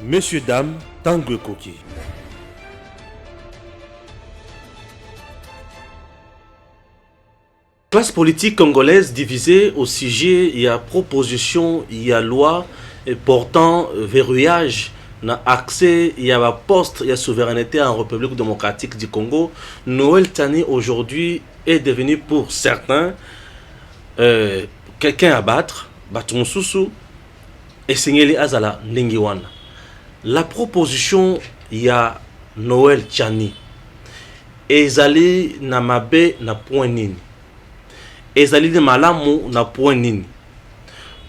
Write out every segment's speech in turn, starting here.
Messieurs, dames, Tanguy Koki. Classe politique congolaise divisée au sujet, il y a proposition, il y a loi portant verrouillage, na accès, il y a poste, il y a souveraineté en République démocratique du Congo. Noël Tani aujourd'hui est devenu pour certains quelqu'un à battre, Batumsusu, et Singeli Azala Ningiwana. La proposition, il y a Noël Tchani. Ezali na mabe na point nini. Ezali de malamu na point nini.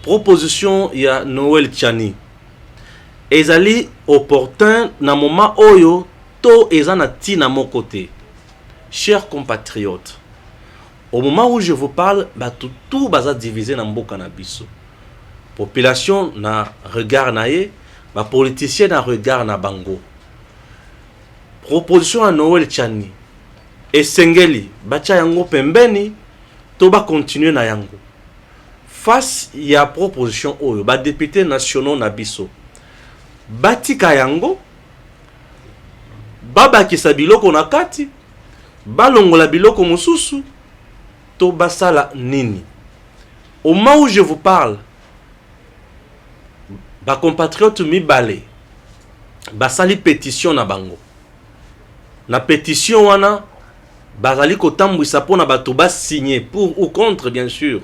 Proposition, il y a Noël Tchani. Ezali opportun na moment oyo to ezana ti na mon côté. Chers compatriotes, au moment où je vous parle, tout baza divisé na mboka na biso. Population na regard na ye, ba politicien na regard na bango. Proposition à Noël Tchani. Esengeli bacha yango pembeni to ba continuer na yango. Face ya proposition oyo ba député nationaux na biso. Batika yango baba kisa biloko na kati balongola biloko mususu to basala nini. Au moment où je vous parle, ba compatriotes mibale basali pétition na bango. Na pétition wana bazali kotambwisa pona bato ba signer pour ou contre bien sûr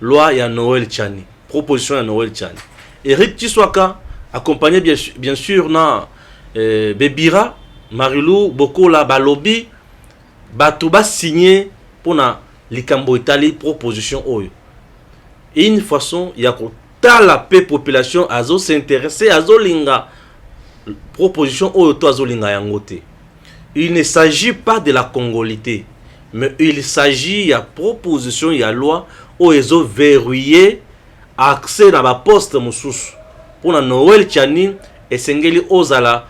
loi ya Noël Tchani, proposition ya Noël Tchani. Eric Tshisekedi accompagné bien sûr na Bebira Marilou Bokola balobi bato ba signer pona likambo itali proposition oyo. Une façon ya kotala pe population azo s'intéresser azo linga proposition oyo to azo linga yango te. Il ne s'agit pas de la congolité, mais il s'agit de proposition, il y a loi où ils ont verrouillé accès à la poste mususu. Pour Noël Tchani et Sengeli Ozala,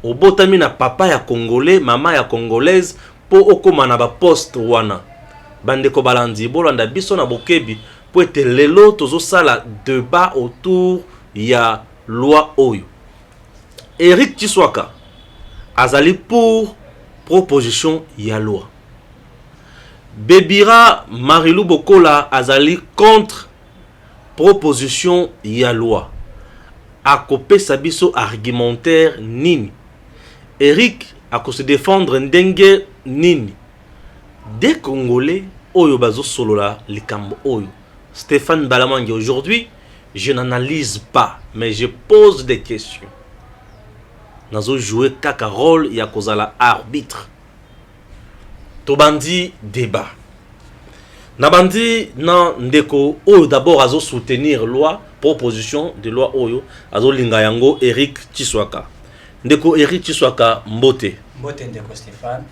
au botami na papa ya congolais, maman ya congolaise, pour okoma na ba poste wana. Bande ko balandi bolanda biso na bokebi pour être lelo tozo sala débat autour ya loi oyo. Eric Tshisekedi azali pour proposition ya loi. Bebira Marilou Bokola azali contre proposition ya loi. Akopé sabiso argumentaire nini. Eric ako se défendre ndenge nini. Des Congolais oyo bazo solola likambo oyo. Stéphane Balamangi aujourd'hui, je n'analyse pas, mais je pose des questions. Nazo jouer kaka rôle ya kozala arbitre. Tobandi débat. Nabandi na ndeko oyo d'abord azo soutenir loi proposition de loi oyo azo linga yango Eric Tshisekedi. Ndeko Eric Tshisekedi mbote. Mbote ndeko Stéphane,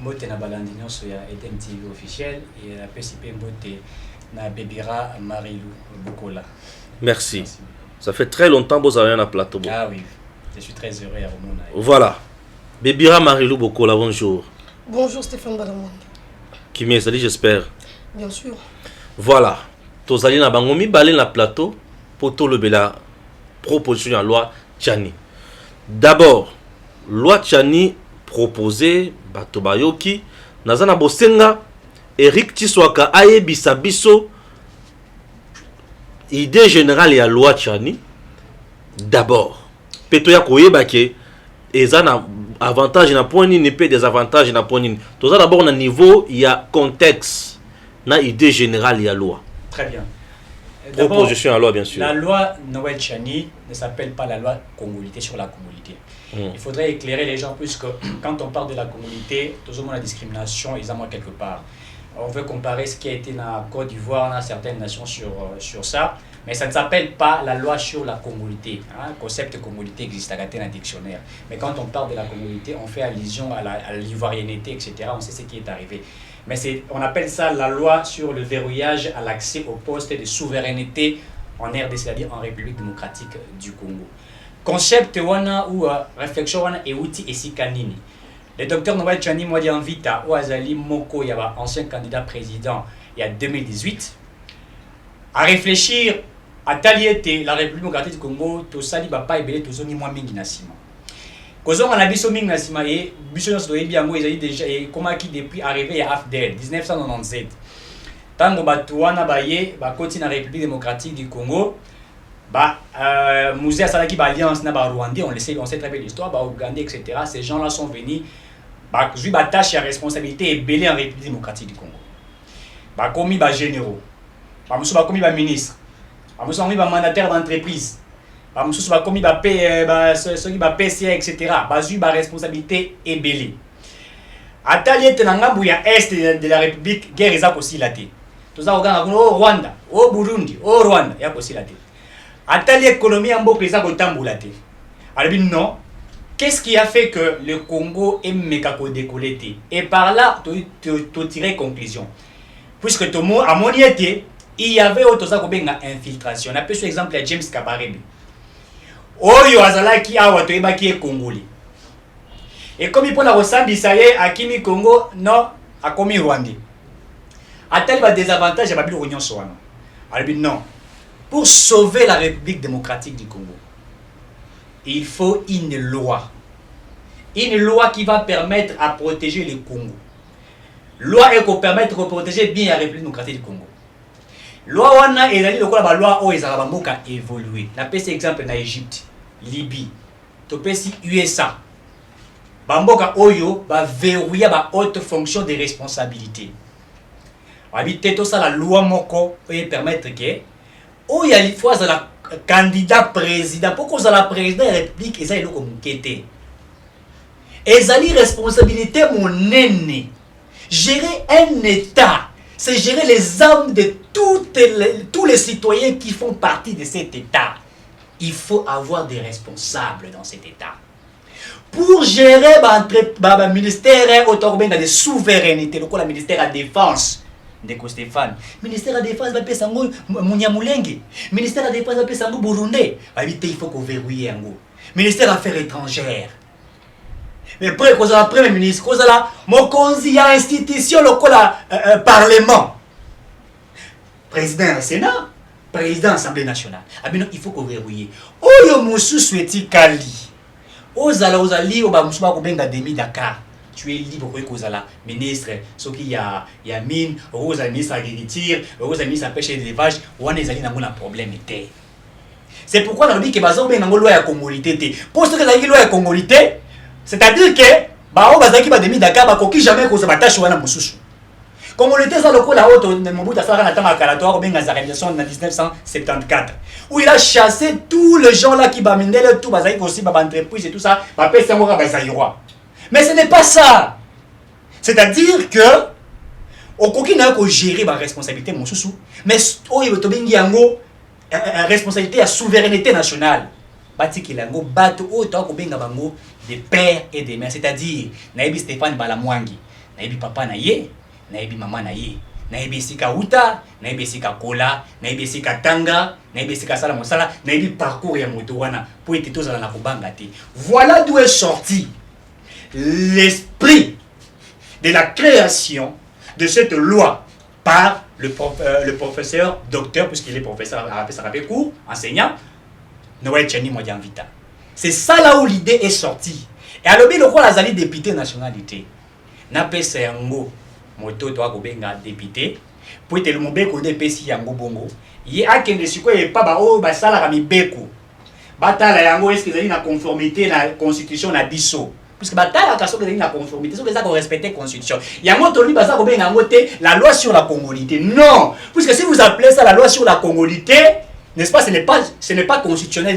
mbote na balandi nyonso ya EDM TV officiel et la PCP mbote na Bebira Marilou Bokola. Merci. Ça fait très longtemps que vous avez un plateau. Ah oui. Je suis très heureux à vous. Voilà. Bebira Marilou Bokola, bonjour. Bonjour Stéphane Balamonde. Qui m'est salué, j'espère. Bien sûr. Voilà. Tozali na bangomi balé na plateau pour tout le bela proposition de loi Tchani. D'abord, loi Tchani proposée Batobayoki nazana bosenga Eric Tshisekedi ayebisa biso idée générale ya loi Tchani. D'abord peto ya koyeba ke eza na avantage na point nini pe désavantage na point nini. Toza d'abord na niveau il y a contexte na idée générale ya loi. Très bien. Proposition à loi bien sûr. La loi Noël Tchani ne s'appelle pas la loi congolité sur la congolité. Il faudrait éclairer les gens puisque quand on parle de la congolité, tout le monde la discrimination ils en ont quelque part. On veut comparer ce qui a été dans la Côte d'Ivoire, dans certaines nations sur ça. Mais ça ne s'appelle pas la loi sur la congolité. Le concept congolité existe dans le dictionnaire. Mais quand on parle de la congolité, on fait allusion à l'ivoirianité, etc. On sait ce qui est arrivé. Mais on appelle ça la loi sur le verrouillage à l'accès au poste de souveraineté en RDC, c'est-à-dire en République démocratique du Congo. Concept wana ou réflexion wana et outil et sikanini. Le docteur Noël Tchani Mwadi Anvita ou Azali Moko, Yaba, ancien candidat président il y a 2018, à réfléchir atali ete la République démocratique du Congo tosali bapa ebele tozongi mwa mingi na sima kozonga na biso mingi na sima e biso nyonso toyebi yango ezali déjà ekomaki depuis arrivé ya AFDL 1997 tango bato wana baye bakoti na République démocratique du Congo Mouzé asalaki ba alliance na ba Rwandais, on sait très bien l'histoire, ba Ougandais, etc. Ces gens-là sont venus jouer ba tâche et responsabilité et belé en République démocratique du Congo. Ba commis ba généraux, ba musu ba commis ba ministre, ba musu commis ba mandataire d'entreprise, ba musu ba commis ba ceux qui ba PCA, etc. Ba jouer ba responsabilité et belé. Atali ete na ngambu ya est de la République guerre eza kosilate. Toza oganga ko Rwanda, o Burundi, o Rwanda ya kosilate. Atali économie en mboka eza kotambola te. Alors non, qu'est-ce qui a fait que le Congo est méga décollé? Et par là, tu tirer conclusion. Puisque tout le monde a moniété, il y avait autre chose comme infiltration. On a par exemple James Kabarebe. Oyo azalaki awa toyeba ki est congolais. Et comme il peut la ressemble ça y est akimi Congo non akomi Rwandais. Atali ba désavantage ba bilo union soana. Alors non. Pour sauver la République démocratique du Congo, il faut une loi. Une loi qui va permettre à protéger le Congo. Loi qui va permettre de protéger bien la République démocratique du Congo. Loi wana ezali lokola ba loi o ezala mboka évoluer. Na pesi exemple na Égypte, Libye, to pesi USA. Ba mboka oyo ba verrouiller ba haute fonction de responsabilité. Habiter tout ça la loi moko peut permettre que oh, il y a une fois la candidat président. Pourquoi la président de la République et comme quête. Et ça responsabilité mon aîné. Gérer un État, c'est gérer les âmes de tous les citoyens qui font partie de cet État. Il faut avoir des responsables dans cet État. Pour gérer le ministère autour de souveraineté, le ministère de la Défense. Ndeko Stéphane, ministère de la Défense va pesa ngo Munyamulenge, ministère de la Défense va pesa ngo Burundais, il faut qu'on verrouille ngo. Ministère des Affaires étrangères. Mais après cause la premier ministre, cause la mokonzi ya institution lokola parlement. Président du Sénat, président de l'Assemblée nationale. Abino il faut qu'on verrouille. Oyo musu souhaiti kali. Ozali oba musu ba ko benga demi Dakar. Tu es libre pour la ministre, ce qui y a mine, aux ministres agriculture, aux ministres pêche et élevage, on a des un problème. C'est pourquoi on dit que bazo ben ngolo loi ya congolité. Pour ce que la loi ya congolité, c'est-à-dire que ba o bazaki ba demi Dakar ba koki jamais ko ba tâche wana mususu. Congolité ça lokola auto de Mobutu Sese na tama kalatoire ben za réalisation en 1974 où il a chassé tous les gens là qui ba mindele tout bazaki aussi ba entreprise et tout ça, ba pesa ngora ba zaïroi. Mais ce n'est pas ça. C'est-à-dire que au coquin n'a pas géré ma responsabilité mon sous mais oh il veut bien yango responsabilité à souveraineté nationale. Bati ki lango bato o to ko benga bango des pères et des mères, c'est-à-dire naibi Stéphane Balamwangi, naibi papa na ye, naibi maman na ye, naibi sika uta, naibi sika kola, naibi sika tanga, naibi sika sala mosala, naibi parcours ya moto wana pour être tous dans la kobanga te. Voilà d'où est sorti l'esprit de la création de cette loi par le professeur docteur, puisqu'il est professeur à cours, enseignant, Noël Tchani Modianvita. C'est ça là où l'idée est sortie. Et alors, le roi Azali député nationalité, n'a pas fait un mot, moto toi kobenga député, pour être le mobile côté PC yango bongo, il y a qu'un de ce quoi est pas ba oh ba sala rami beko, batala yango est-ce que na conformité la constitution na biso. Puisque bataille à que la conformité, c'est ça qu'on respecte la constitution. Il y a un mot la loi sur la congolité. Non, puisque si vous appelez ça la loi sur la congolité, n'est-ce pas, ce n'est pas constitutionnel.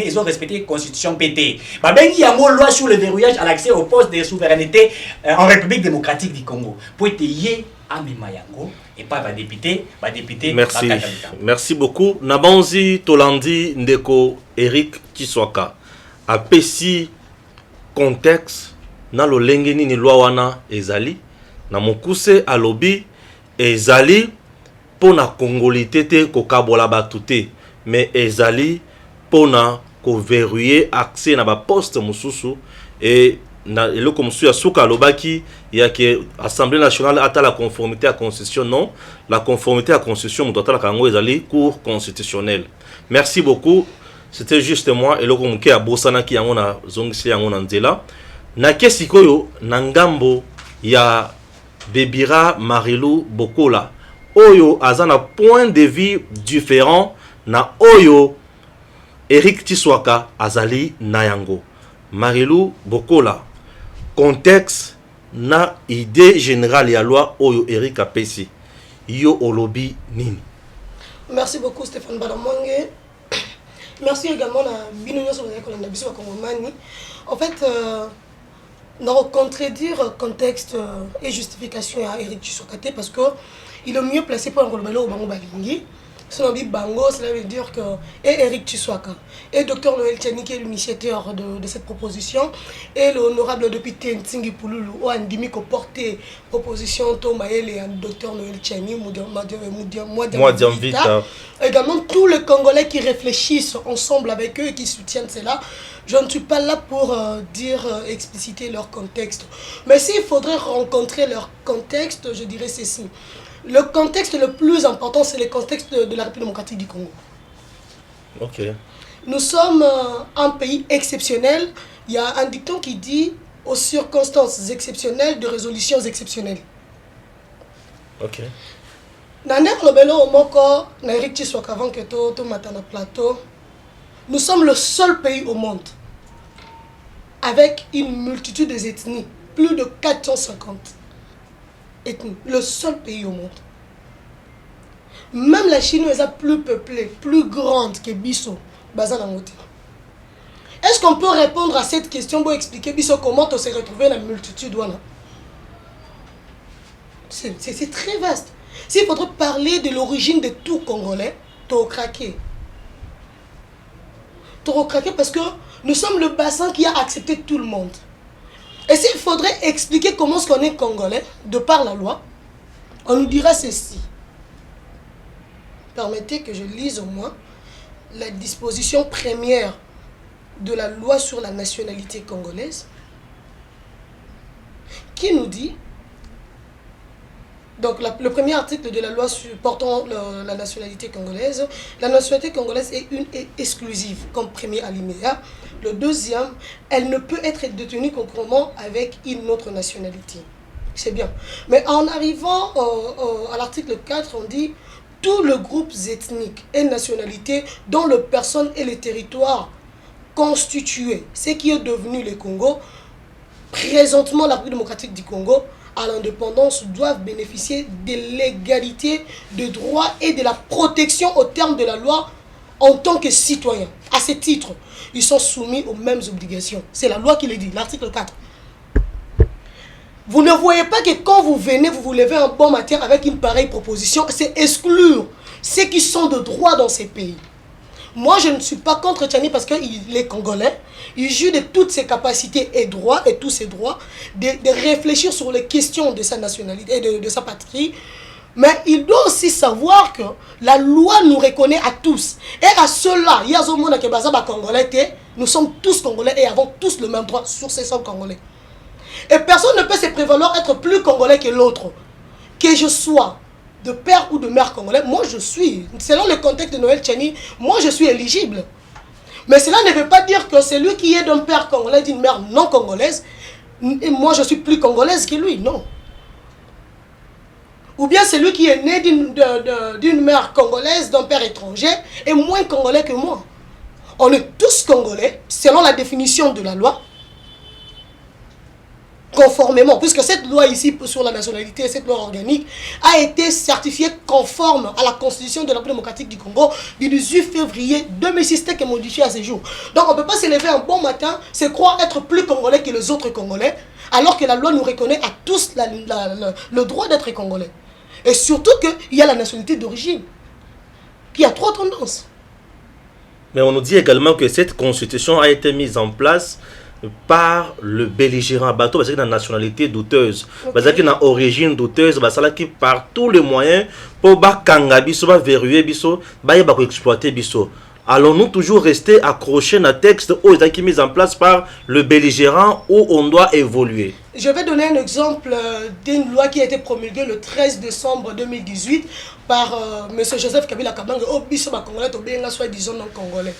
Ils ont respecté la constitution PT. Il y a une loi sur le verrouillage à l'accès au poste de souveraineté en République démocratique du Congo. Pour être yé à Mimayango et pas député. Merci. Merci beaucoup. Nabanzi Tolandi Ndeko Eric Kiswaka. A Pessi contexte na lo lengeni ni loi wana ezali na mokuse alobi ezali pona congolité te ko kabola batute mais ezali pona ko verrouiller accès na ba poste mususu et na eloko mususu ya suka alobaki ya ke Assemblée nationale ata la conformité à constitution non la conformité à constitution muto ata la kango ezali cour constitutionnelle Merci beaucoup. C'était juste moi et le communiqué à Bossana qui a zongsi yango nzela. Na kesikoyo nangambo ya Bebira Marilou Bokola. Oyo azana point de vue différent na oyo Eric Tiswaka azali nayango. Marilou Bokola. Contexte na idée générale ya loi oyo Eric apesi. Yo olobi nini? Merci beaucoup Stéphane Balamonge. Merci également à Binounia sur la Congomani. En fait, dans contredire contexte et justification à Eric Tshisekedi parce que il est mieux placé pour un rôle au Bango Balingi. Son dit Bango, cela veut dire que et Eric Tshisekedi et Dr Noël Tchani qui est l'initiateur de cette proposition et l'honorable député Ntingi Pouloulou ou Andimi qui porté proposition Thomaël et Dr Noël Tchani Moudiamvita. Également tous les Congolais qui réfléchissent ensemble avec eux et qui soutiennent cela. Je ne suis pas là pour expliciter leur contexte. Mais s'il faudrait rencontrer leur contexte, je dirais ceci. Le contexte le plus important, c'est le contexte de la République démocratique du Congo. Ok. Nous sommes un pays exceptionnel. Il y a un dicton qui dit aux circonstances exceptionnelles de résolutions exceptionnelles. Ok. Nous sommes le seul pays au monde avec une multitude d'ethnies, plus de 450 ethnies, le seul pays au monde. Même la Chine est plus peuplée, plus grande que Bisso, Bazanamote. Est-ce qu'on peut répondre à cette question pour expliquer Bisso comment on s'est retrouvé dans la multitude? C'est très vaste. S'il faudrait parler de l'origine de tout Congolais, t'as craqué. T'as craqué parce que nous sommes le bassin qui a accepté tout le monde. Et s'il faudrait expliquer comment est-ce qu'on est Congolais, de par la loi, on nous dira ceci. Permettez que je lise au moins la disposition première de la loi sur la nationalité congolaise qui nous dit, donc le premier article de la loi portant la nationalité congolaise, la nationalité congolaise est une et exclusive comme premier alinéa. Le deuxième, elle ne peut être détenue concurremment avec une autre nationalité. C'est bien. Mais en arrivant à l'article 4, on dit tous les groupes ethniques et nationalités dont les personnes et les territoires constitués, ce qui est devenu le Congo, présentement la République démocratique du Congo, à l'indépendance, doivent bénéficier de l'égalité, de droits et de la protection au terme de la loi en tant que citoyens. À ce titre, ils sont soumis aux mêmes obligations. C'est la loi qui le dit, l'article 4. Vous ne voyez pas que quand vous venez, vous vous levez un bon matin avec une pareille proposition, c'est exclure ceux qui sont de droit dans ces pays. Moi, je ne suis pas contre Tchani parce qu'il est congolais. Il joue de toutes ses capacités et droits, et tous ses droits, de réfléchir sur les questions de sa nationalité et de sa patrie. Mais il doit aussi savoir que la loi nous reconnaît à tous. Et à ceux-là, nous sommes tous congolais et avons tous le même droit sur ces sols congolais. Et personne ne peut se prévaloir être plus congolais que l'autre. Que je sois de père ou de mère congolais, moi je suis, selon le contexte de Noël Tchani, moi je suis éligible. Mais cela ne veut pas dire que celui qui est d'un père congolais, d'une mère non congolaise, et moi je suis plus congolaise que lui, non. Ou bien celui qui est né d'une mère congolaise, d'un père étranger, est moins congolais que moi. On est tous congolais, selon la définition de la loi, conformément, puisque cette loi ici sur la nationalité, cette loi organique, a été certifiée conforme à la constitution de la République démocratique du Congo du 18 février 2006 qui est modifiée à ce jour. Donc on ne peut pas se lever un bon matin, se croire être plus congolais que les autres congolais, alors que la loi nous reconnaît à tous le droit d'être congolais. Et surtout qu'il y a la nationalité d'origine, qui a trois tendances. Mais on nous dit également que cette constitution a été mise en place par le belligérant bateau parce qu'il a une nationalité douteuse, parce qu'il a une origine douteuse, parce qu'il par tous les moyens pour kanga biso ba verrouiller biso ba exploiter biso. Allons-nous toujours rester accrochés à un texte où il est mis en place par le belligérant où on doit évoluer? Je vais donner un exemple d'une loi qui a été promulguée le 13 décembre 2018 par M. Joseph Kabila Kabanga, au biso congolais, au bien soi-disant non congolais,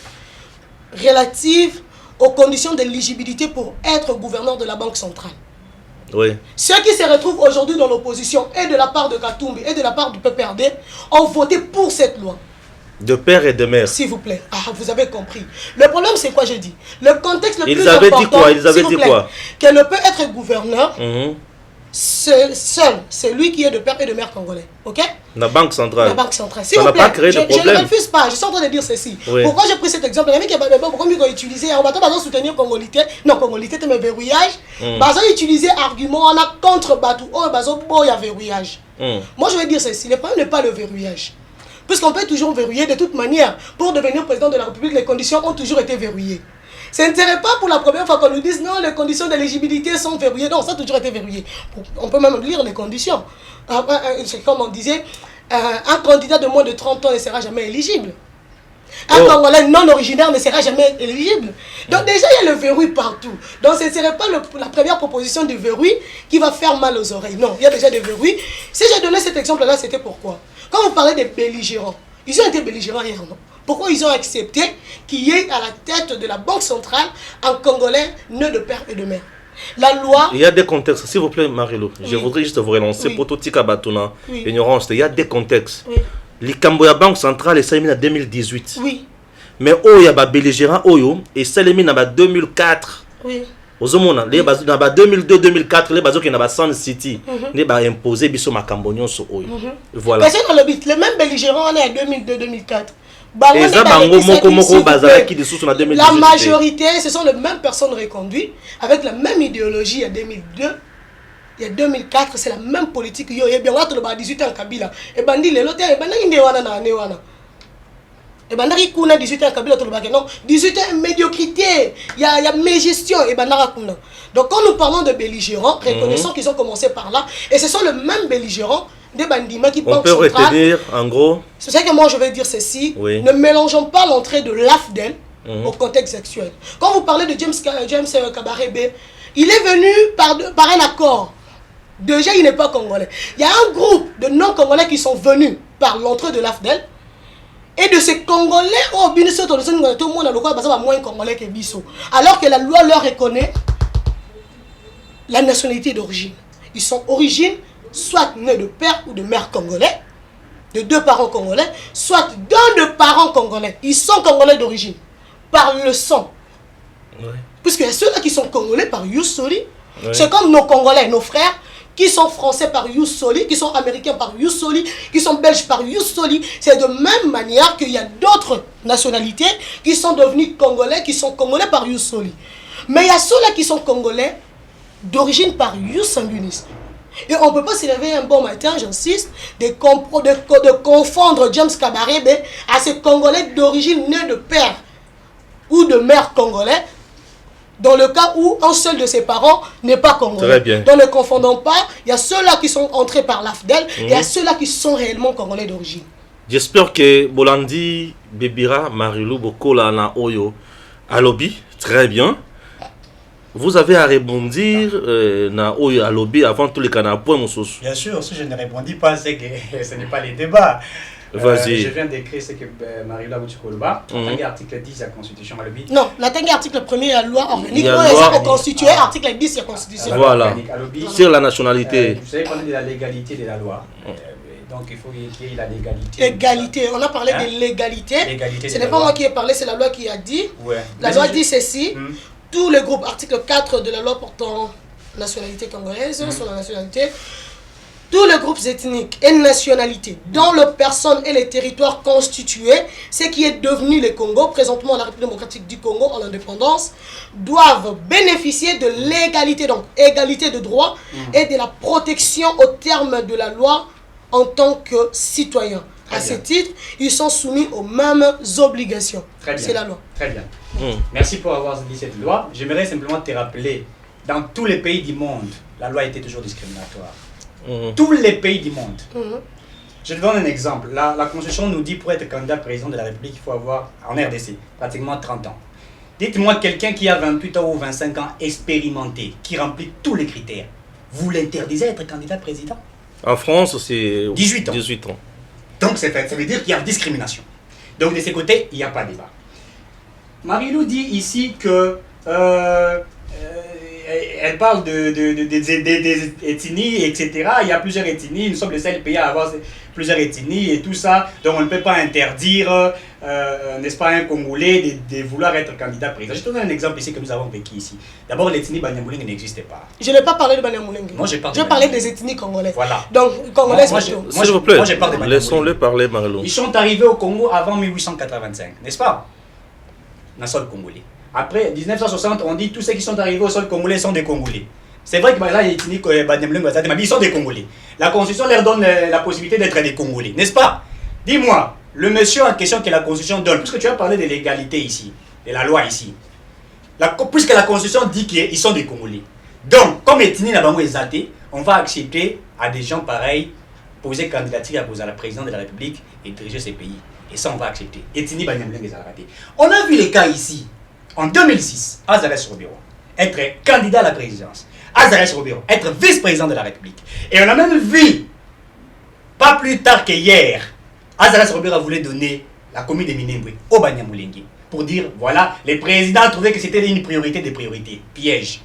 relative aux conditions d'éligibilité pour être gouverneur de la Banque centrale. Oui. Ceux qui se retrouvent aujourd'hui dans l'opposition, et de la part de Katumbi et de la part du PPRD, ont voté pour cette loi. De père et de mère. S'il vous plaît. Ah, vous avez compris. Le problème, c'est quoi, je dis? Le contexte le plus avaient important, dit quoi? Ils avaient dit quoi? Qu'elle ne peut être gouverneur seul, c'est lui qui est de père et de mère congolais. Ok? La Banque centrale. La Banque centrale. Ça n'a pas créé de problème. Je ne refuse pas. Je suis en train de dire ceci. Oui. Pourquoi j'ai pris cet exemple? Il y a qui pourquoi ils ont utilisé, on va pas soutenir Congolité. Non, Congolité, c'est un verrouillage. Ils ont utilisé argument, on a contre Batou. Oh, il y a verrouillage. Moi, je vais dire ceci. Le problème n'est pas le verrouillage. Puisqu'on peut toujours verrouiller de toute manière. Pour devenir président de la République, les conditions ont toujours été verrouillées. Ce n'est pas pour la première fois qu'on nous dise non, les conditions d'éligibilité sont verrouillées. Non, ça a toujours été verrouillé. On peut même lire les conditions. C'est comme on disait, un candidat de moins de 30 ans ne sera jamais éligible. Un Congolais non originaire ne sera jamais éligible. Donc déjà, il y a le verrouille partout. Donc ce ne serait pas la première proposition de verrouille qui va faire mal aux oreilles. Non, il y a déjà des verrouilles. Si j'ai donné cet exemple-là, c'était pourquoi? Quand vous parlez des belligérants, ils ont été belligérants hier, non? Pourquoi ils ont accepté qu'il y ait à la tête de la Banque centrale un Congolais né de père et de mère? La loi... Il y a des contextes, s'il vous plaît, Marie-Lou. Je voudrais juste vous relancer pour tout tika batuna. Ignorance, il y a des contextes. Les Camboya Banque centrale est salimé en 2018. Oui. Mais il y a des belligérants, et salimé en 2004. Oui. Aux hommes, les 2002-2004, les bases qui n'ont Sun City, les bases imposées, biso macambonion so oyo. Voilà. Parce que dans le but, les mêmes belligérants, on est en 2002-2004. La majorité, ce sont les mêmes personnes reconduites, avec la même idéologie. Il y a 2002, il y a 2004, c'est la même politique. Il y a bien 18 ans Kabila. Et bandi les lotés, et bandi il y a et bandari kuna 18 ans Kabila non 18 ans médiocrité, il y a mégestion et bandara kuna. Donc quand nous parlons de belligérants, reconnaissons qu'ils ont commencé par là et ce sont les mêmes belligérants des bandimats qui on peut retenir en gros. C'est ça que moi je vais dire ceci, ne mélangeons pas l'entrée de l'AFDEL au contexte actuel. Quand vous parlez de James Kabarebe, il est venu par un accord. Déjà il n'est pas congolais. Il y a un groupe de non-congolais qui sont venus par l'entrée de l'AFDEL. Et de ces Congolais, tout le monde a le droit moins Congolais que Bisso. Alors que la loi leur reconnaît la nationalité d'origine. Ils sont origine, soit nés de père ou de mère congolais, de deux parents congolais, soit d'un de parents congolais. Ils sont Congolais d'origine, par le sang. Puisqu'il y a ceux-là qui sont Congolais par Youssoli. C'est comme nos Congolais, nos frères, qui sont français par Youssoli, qui sont américains par Youssoli, qui sont belges par Youssoli. C'est de même manière qu'il y a d'autres nationalités qui sont devenus congolais, qui sont congolais par Youssoli. Mais il y a ceux-là qui sont congolais d'origine par Youssangunis. Et on ne peut pas se lever un bon matin, j'insiste, de confondre James Kabarebe à ces Congolais d'origine nés de père ou de mère congolais, dans le cas où un seul de ses parents n'est pas congolais. Très bien. Donc ne confondons pas, il y a ceux-là qui sont entrés par l'AFDEL et il y a ceux-là qui sont réellement congolais d'origine. J'espère que Bolandi, Bebira, Marilou, Bokola, na Oyo, Alobi, très bien. Vous avez à rebondir na Oyo Alobi avant tous les canapés, mon sauce. Bien sûr, si je ne répondis pas, c'est que ce n'est pas les débats. Vas-y. Je viens d'écrire ce que Marie-Laure Boutchikoloba, article 10 de la Constitution à l'OBI. Non, l'article 1er, la loi organique. Il y a la loi constituée, article 10 de la Constitution. Voilà. Sur la nationalité. Vous savez parler de la légalité de la loi. Donc il faut qu'il y ait la légalité. Égalité. On a parlé de l'égalité. Ce n'est pas moi qui ai parlé, c'est la loi qui a dit. La loi dit ceci. Tous les groupes, article 4 de la loi portant nationalité congolaise, sur la nationalité. Tous les groupes ethniques et nationalités dont les personnes et les territoires constitués, ce qui est devenu le Congo, présentement la République démocratique du Congo en indépendance, doivent bénéficier de l'égalité, donc égalité de droit et de la protection au terme de la loi en tant que citoyens. À ce titre, ils sont soumis aux mêmes obligations. C'est la loi. Très bien. Merci pour avoir dit cette loi. J'aimerais simplement te rappeler, dans tous les pays du monde, la loi était toujours discriminatoire. Tous les pays du monde. Je te donne un exemple. La Constitution nous dit pour être candidat président de la République, il faut avoir, en RDC, pratiquement 30 ans. Dites-moi quelqu'un qui a 28 ans ou 25 ans expérimenté, qui remplit tous les critères. Vous l'interdisez d'être candidat président? En France, c'est 18 ans. 18 ans. Donc ça veut dire qu'il y a discrimination. Donc de ce côté, il n'y a pas de débat. Marie-Lou dit ici que elle parle des ethnies, etc. Il y a plusieurs ethnies, nous sommes les seuls pays à avoir plusieurs ethnies et tout ça. Donc on ne peut pas interdire, n'est-ce pas, un Congolais de vouloir être candidat président. Je te donne un exemple ici que nous avons vécu ici. D'abord, l'ethnie Banyamulenge n'existait pas. Je n'ai pas parlé de Banyamulenge. Moi, je parlais des ethnies congolaises. Voilà. Donc, congolaises S'il vous plaît, laissons-le parler, Marie-Lou. Ils sont arrivés au Congo avant 1885, n'est-ce pas? Dans le sol congolais. Après 1960, on dit tous ceux qui sont arrivés au sol congolais sont des Congolais. C'est vrai que par exemple, l'ethnie Banyamulenge, ils sont des Congolais. La Constitution leur donne la possibilité d'être des Congolais, n'est-ce pas? Dis-moi, le monsieur en question que la Constitution donne, puisque tu as parlé de l'égalité ici, de la loi ici, puisque la Constitution dit qu'ils sont des Congolais. Donc, comme l'ethnie n'a pas été, on va accepter à des gens pareils poser candidature à la présidence de la République et diriger ces pays. Et ça, on va accepter. Ethnie Banyamulenge les a ratés. On a vu les cas ici. En 2006, Azarès Robero être candidat à la présidence. Azarès Robero être vice-président de la République. Et on a même vu, pas plus tard qu'hier, Azarès Robero voulait donner la commune de Minembwe au Banyamulenge pour dire, voilà, les présidents trouvaient que c'était une priorité des priorités. Piège.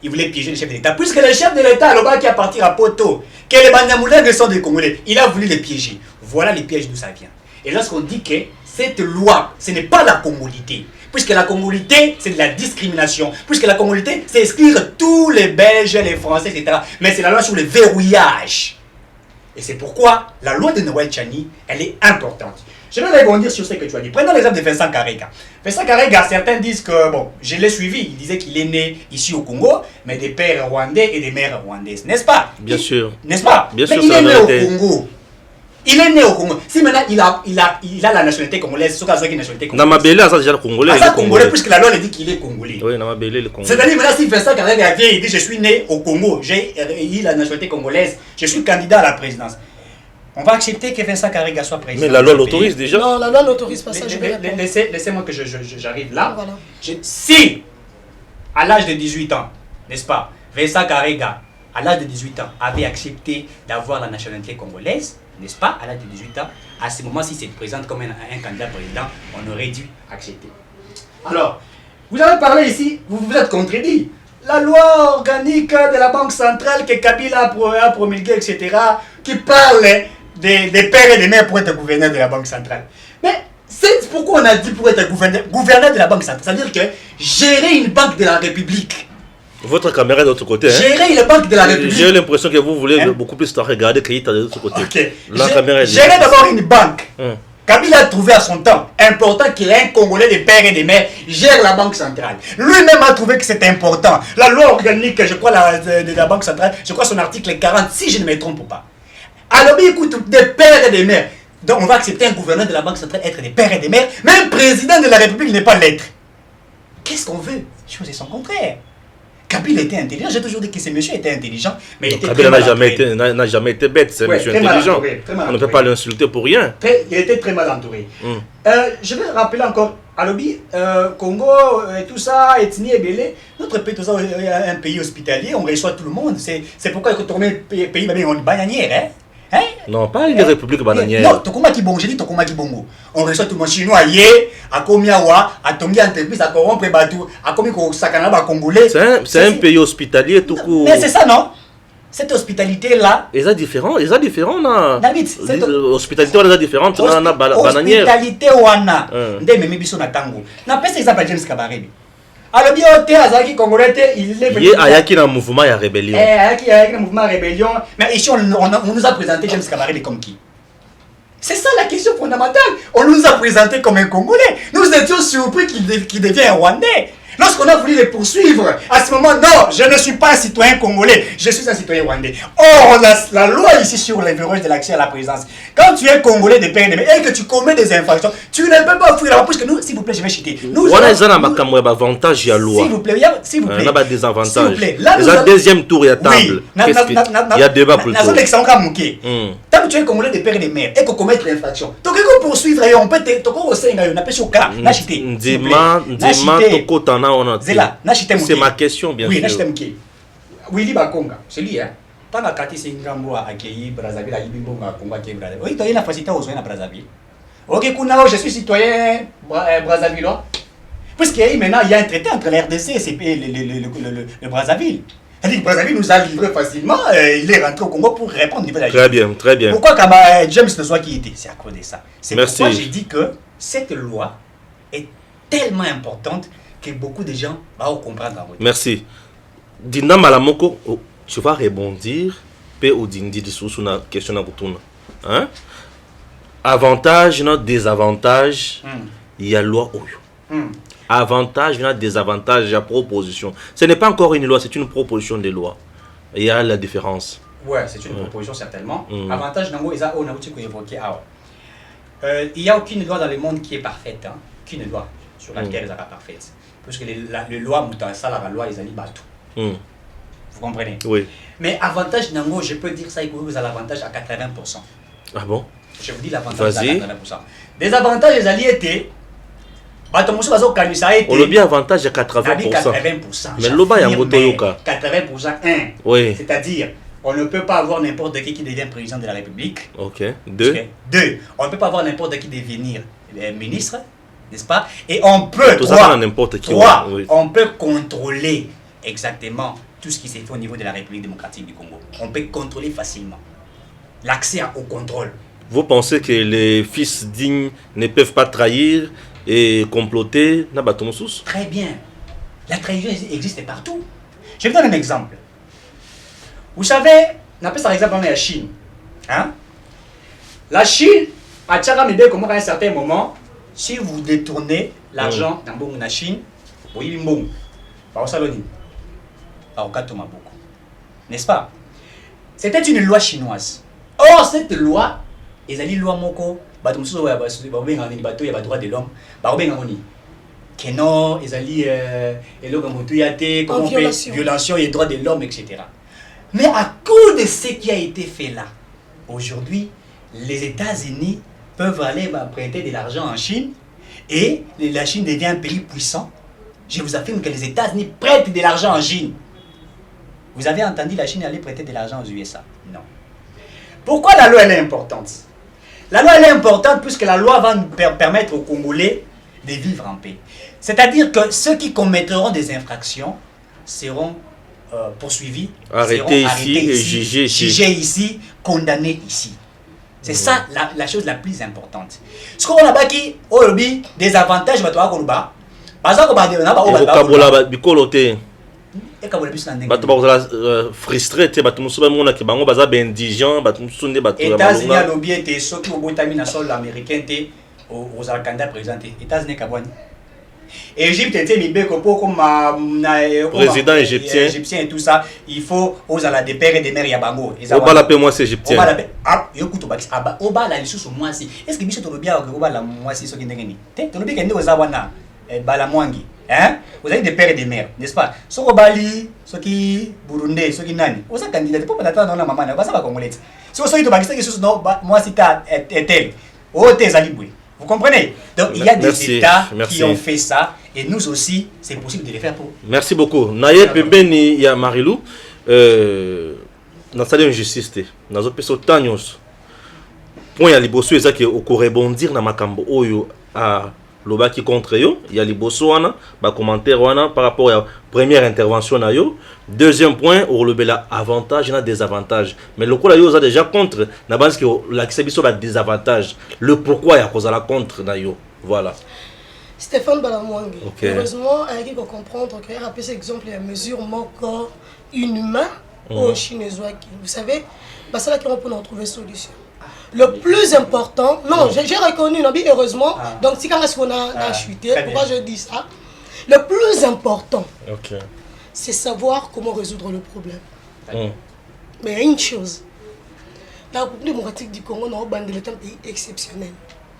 Ils voulaient piéger le chef de l'État. Puisque le chef de l'État, le bas qui a parti à Poto, que les Banyamulenge sont des Congolais, il a voulu les piéger. Voilà les pièges d'où ça vient. Et lorsqu'on dit que cette loi, ce n'est pas la congolité, puisque la congolité, c'est de la discrimination, puisque la congolité, c'est exclure tous les Belges, les Français, etc. Mais c'est la loi sur le verrouillage. Et c'est pourquoi la loi de Noël Tchani, elle est importante. Je vais rebondir sur ce que tu as dit. Prenons l'exemple de Vincent Karega. Vincent Karega, certains disent que, bon, je l'ai suivi, il disait qu'il est né ici au Congo, mais des pères rwandais et des mères rwandaises, n'est-ce pas? Bien sûr. N'est-ce pas? Bien mais sûr, il est né au vérité. Congo. Il est né au Congo. Si maintenant il a la nationalité congolaise, ce cas une nationalité congolaise. Namabele, ça déjà le Congolais. Ça congolais, puisque la loi le dit qu'il est congolais. Oui, Namabele, le Congolais. C'est-à-dire maintenant si Vincent Karega vient et dit je suis né au Congo, j'ai eu la nationalité congolaise, je suis candidat à la présidence. On va accepter que Vincent Karega soit président. Mais la loi l'autorise déjà. Non, la loi n'autorise pas ça. Laissez-moi que j'arrive là. Voilà. Si, à l'âge de 18 ans, n'est-ce pas, Vincent Karega, à l'âge de 18 ans, avait accepté d'avoir la nationalité congolaise, n'est-ce pas, à l'âge de 18 ans, à ce moment, s'il se présente comme un candidat président, on aurait dû accepter. Alors, vous avez parlé ici, vous vous êtes contredit. La loi organique de la Banque centrale que Kabila a promulguée, etc., qui parle des pères et des mères pour être gouverneur de la Banque centrale. Mais c'est pourquoi on a dit pour être gouverneur de la Banque centrale. C'est-à-dire que gérer une banque de la République. Votre caméra est de l'autre côté. Gérer une banque de la République. J'ai l'impression que vous voulez beaucoup plus regarder que de l'autre côté. Okay. La caméra est gérer d'abord une banque. Kabila a trouvé à son temps important qu'un Congolais des pères et des mères gère la Banque centrale. Lui-même a trouvé que c'était important. La loi organique, je crois, de la Banque centrale, je crois son article 40, si je ne me trompe pas. Alors, écoute, des pères et des mères. Donc, on va accepter un gouverneur de la Banque centrale être des pères et des mères, mais un président de la République n'est pas l'être. Qu'est-ce qu'on veut? Les choses sont contraires. Kabila était intelligent, j'ai toujours dit que ce monsieur était intelligent, mais il était Kabila n'a jamais été bête, c'est un monsieur intelligent. On ne peut pas l'insulter pour rien. Il était très mal entouré. Je vais rappeler encore, à l'Obi, Congo, et tout ça, ethnie et belé, notre pays, tout ça, un pays hospitalier, on reçoit tout le monde. C'est pourquoi quand on est pays, on est bananière, hein? Non, pas une république bananière. Non, Tokoma Kibongo, j'ai dit Tokoma Kibongo. On reçoit tout le monde. Chinois, yé, à Komiawa, à Tongi entreprise, à corrompre Batou, à Komi Sakanaba Congolais. C'est un pays hospitalier tout court. Mais c'est ça, non? Cette hospitalité-là. Ils sont différents, non? David, l'hospitalité, elle est différente, non? Bananière. Hospitalité, wana. Ndeme Mibiso na tango. Na pesa exemple James Kabarebe. Alors, bien, Azaki Congolais, il est venu. Ayaki dans le mouvement, il y a rébellion. Ayaki dans le mouvement rébellion. Mais ici, on nous a présenté James Kabarebe comme qui? C'est ça la question fondamentale. On nous a présenté comme un Congolais. Nous étions surpris qu'il devient un Rwandais. Lorsqu'on a voulu les poursuivre, à ce moment, non, je ne suis pas un citoyen congolais, je suis un citoyen rwandais. Or, la loi ici sur les verrouages de l'accès à la présidence, quand tu es congolais de père et de mère et que tu commets des infractions, tu ne peux pas fuir là-bas, puisque nous, s'il vous plaît, je vais chiter. On a des avantages, il y a loi. S'il vous plaît, s'il vous plaît. On a des avantages. S'il vous plaît. Là, deuxième tour, il y a table. Il y a débat plutôt. Tant que tu es congolais de père et de mère et que commettre l'infraction, tu peux poursuivre et on peut te on appelle sur cas. C'est ma question, bien sûr. Oui, Willy Bakonga, c'est lui, hein. tant que Kati Singambo a accueilli Brazzaville, a Ibimbo a Congo qui est Brazzaville. Oui, tu as une facilité aux soins à Brazzaville. Ok, Kounao, je suis citoyen Brazzavillois. Puisqu'il maintenant, il y a un traité entre la RDC et le Brazzaville. C'est-à-dire que Brazzaville nous a livré facilement, il est rentré au Congo pour répondre au niveau de la Très bien, très bien. Pourquoi James ne soit qui était? C'est à cause de ça. C'est pourquoi j'ai dit que cette loi est tellement importante que beaucoup de gens vont comprendre. Merci. Dina Malamoko, tu vas rebondir pe odindi de sous na question na kutuna. Hein? Avantage na désavantage, il y a loi oyo. Avantage na désavantage, il y a proposition. Ce n'est pas encore une loi, c'est une proposition de loi. Il y a la différence. Ouais, c'est une proposition certainement. Avantage nango eza on a évoqué. Il n'y a aucune loi dans le monde qui est parfaite, hein? Aucune loi sur laquelle elle n'est pas parfaite. Parce que les lois, la loi, ils allaient battre. Vous comprenez? Oui. Mais avantage, Nango, je peux dire ça, vous avez l'avantage à 80%. Ah bon? Je vous dis l'avantage à 80%. Des avantages, les alliés étaient. On le bien avantage à 80%. Mais l'oba y a un 80%. Oui. C'est-à-dire, on ne peut pas avoir n'importe qui devient président de la République. Ok. Deux, on ne peut pas avoir n'importe qui devenir ministre. N'est-ce pas? Et on peut, on peut contrôler exactement tout ce qui s'est fait au niveau de la République démocratique du Congo. On peut contrôler facilement. L'accès au contrôle. Vous pensez que les fils dignes ne peuvent pas trahir et comploter? Très bien. La trahison existe partout. Je vais vous donner un exemple. Vous savez, on appelle ça l'exemple en Chine. Hein? La Chine, à Tcharamide, comment à un certain moment, si vous détournez l'argent dans la Chine, vous avez un n'est-ce pas? C'était une loi chinoise. Or, cette loi, ils ont dit loi moko, il y a droit de l'homme, que non, ils ont dit violation et droits de l'homme, etc. Mais à cause de ce qui a été fait là, aujourd'hui, les États-Unis peuvent aller prêter de l'argent en Chine et la Chine devient un pays puissant. Je vous affirme que les États-Unis prêtent de l'argent en Chine. Vous avez entendu la Chine aller prêter de l'argent aux USA? Non. Pourquoi la loi elle est importante? La loi elle est importante puisque la loi va nous permettre aux Congolais de vivre en paix. C'est-à-dire que ceux qui commettront des infractions seront poursuivis, arrêtés ici et jugés ici, condamnés ici. C'est ça la chose la plus importante. Ce qu'on a baki, des avantages, frustré, indigent, États-Unis a lobby été surtout au na sol américain aux candidat présenté. États-Unis Kabouani. Égypte était libérée comme président égyptien et tout ça. Il faut aux ala des pères et des mères yabango. Oba la paix moi c'est égyptien. Oba la paix. Ah, yokuto baki. Oba la lisu sur moi si. Est-ce que biso to bien que oba la moi si so ki ndengeni. To lobby kende ozawana bala mwangi. Hein? Vous avez des pères et des mères, n'est-ce pas? Soko Bali, Soki Burundi, Soki Nani. Vous êtes candidat, pas d'attendre dans la maman, ça va congolais. Si vous soyez au Pakistan, moi c'est tel. Oh, t'es aliboué. Vous comprenez? Donc il y a des États qui ont fait ça et nous aussi, c'est possible de les faire pour. Merci beaucoup. Naye Pembeni ya Marilou, dans sa injustice, dans un peu tanyos. Point ya liboso ezaki okorebondir na makambo oyo a lobaki contre yo, il y a liboso wana, ba commentaire wana par rapport à la première intervention na yo. Deuxième point, au la avantage et désavantage. Mais le coup là yo a déjà contre na base que la kisabiso ba désavantage. Le pourquoi ya cause la contre na yo. Voilà. Stéphane Balamwangi. Okay. Heureusement, il faut comprendre que RAP c'est exemple et mesure moko inhumain aux Chinois. Vous savez, c'est là qu'on peut en trouver solution. Le plus important, non, j'ai reconnu, heureusement, donc si quand on a chuté, pourquoi je dis ça? Le plus important, c'est savoir comment résoudre le problème. Mais il y a une chose, la République démocratique du Congo, on a un pays exceptionnel.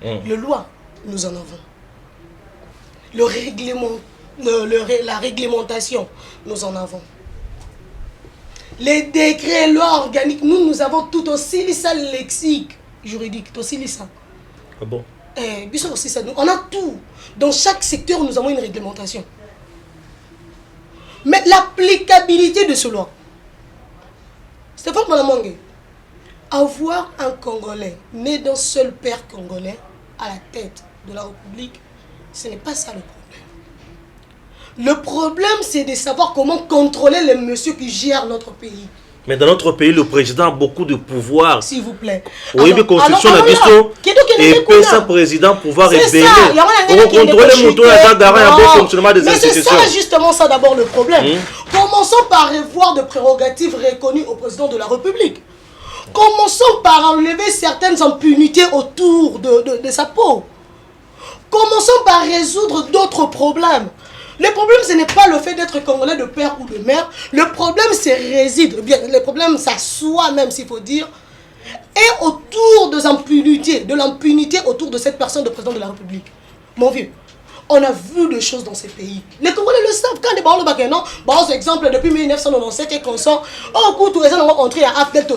Le loi, nous en avons. Le règlement, la réglementation, nous en avons. Les décrets, lois organiques, nous avons tout aussi le lexique juridique, aussi ça. Ah bon? Aussi ça. On a tout. Dans chaque secteur, nous avons une réglementation. Mais l'applicabilité de ce loi, Stéphane Malamongue, avoir un Congolais né d'un seul père congolais à la tête de la République, ce n'est pas ça le problème. Le problème, c'est de savoir comment contrôler les messieurs qui gèrent notre pays. Mais dans notre pays, le président a beaucoup de pouvoir. S'il vous plaît. Oui, mais constitution la question et peut ça président pouvoir révéler. On contrôle les moutons et garant un bon fonctionnement des institutions. Mais c'est ça justement ça d'abord le problème. Commençons par revoir des prérogatives reconnues au président de la République. Commençons par enlever certaines impunités autour de sa peau. Commençons par résoudre d'autres problèmes. Le problème, ce n'est pas le fait d'être congolais de père ou de mère. Le problème, c'est réside. Bien, le problème s'assoit même, s'il faut dire, et autour de l'impunité autour de cette personne de président de la République. Mon vieux, on a vu des choses dans ces pays. Les Congolais le savent. Quand les parlent de non, par exemple, depuis 1997, et qu'on sent, tout les gens ont entré à Afdel,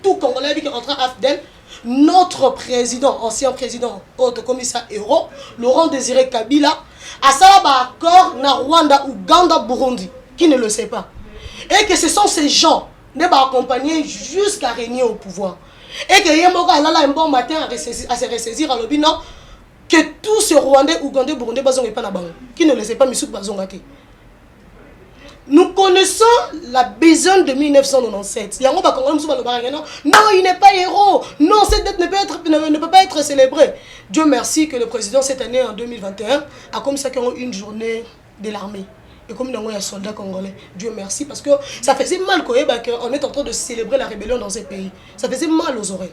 tout Congolais qui est rentré à Afdel. Notre président, ancien président, haut commissaire Euro, Laurent Désiré Kabila, a ça accord na Rwanda, Ouganda, Burundi, qui ne le sait pas. Et que ce sont ces gens qui vont accompagner jusqu'à régner au pouvoir. Et que Yemboka a là un bon matin à se ressaisir à l'objet, non, que tous ces Rwandais, Ougandais, Burundais, qui ne le sait pas, mais sous Bazongate. Nous connaissons la besogne de 1997. Non, il n'est pas héros. Non, cette dette ne peut pas être célébrée. Dieu merci que le président, cette année, en 2021, a comme ça une journée de l'armée. Et comme il y a un soldat congolais. Dieu merci, parce que ça faisait mal qu'on est en train de célébrer la rébellion dans ces pays. Ça faisait mal aux oreilles.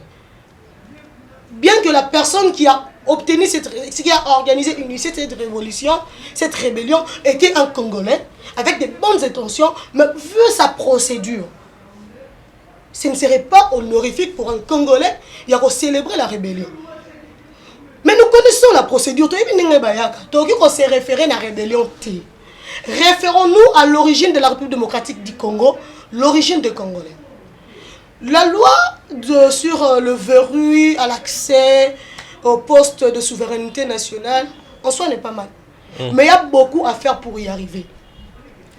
Bien que la personne qui a obtenu qui a organisé, initié cette révolution, cette rébellion, était un Congolais, avec des bonnes intentions, mais vu sa procédure, ce ne serait pas honorifique pour un Congolais, il y a célébrer la rébellion. Mais nous connaissons la procédure. Donc, on s'est référé à la rébellion. Référons-nous à l'origine de la République démocratique du Congo, l'origine des Congolais. La loi sur le verrouil à l'accès au poste de souveraineté nationale, en soi, n'est pas mal. Mais il y a beaucoup à faire pour y arriver.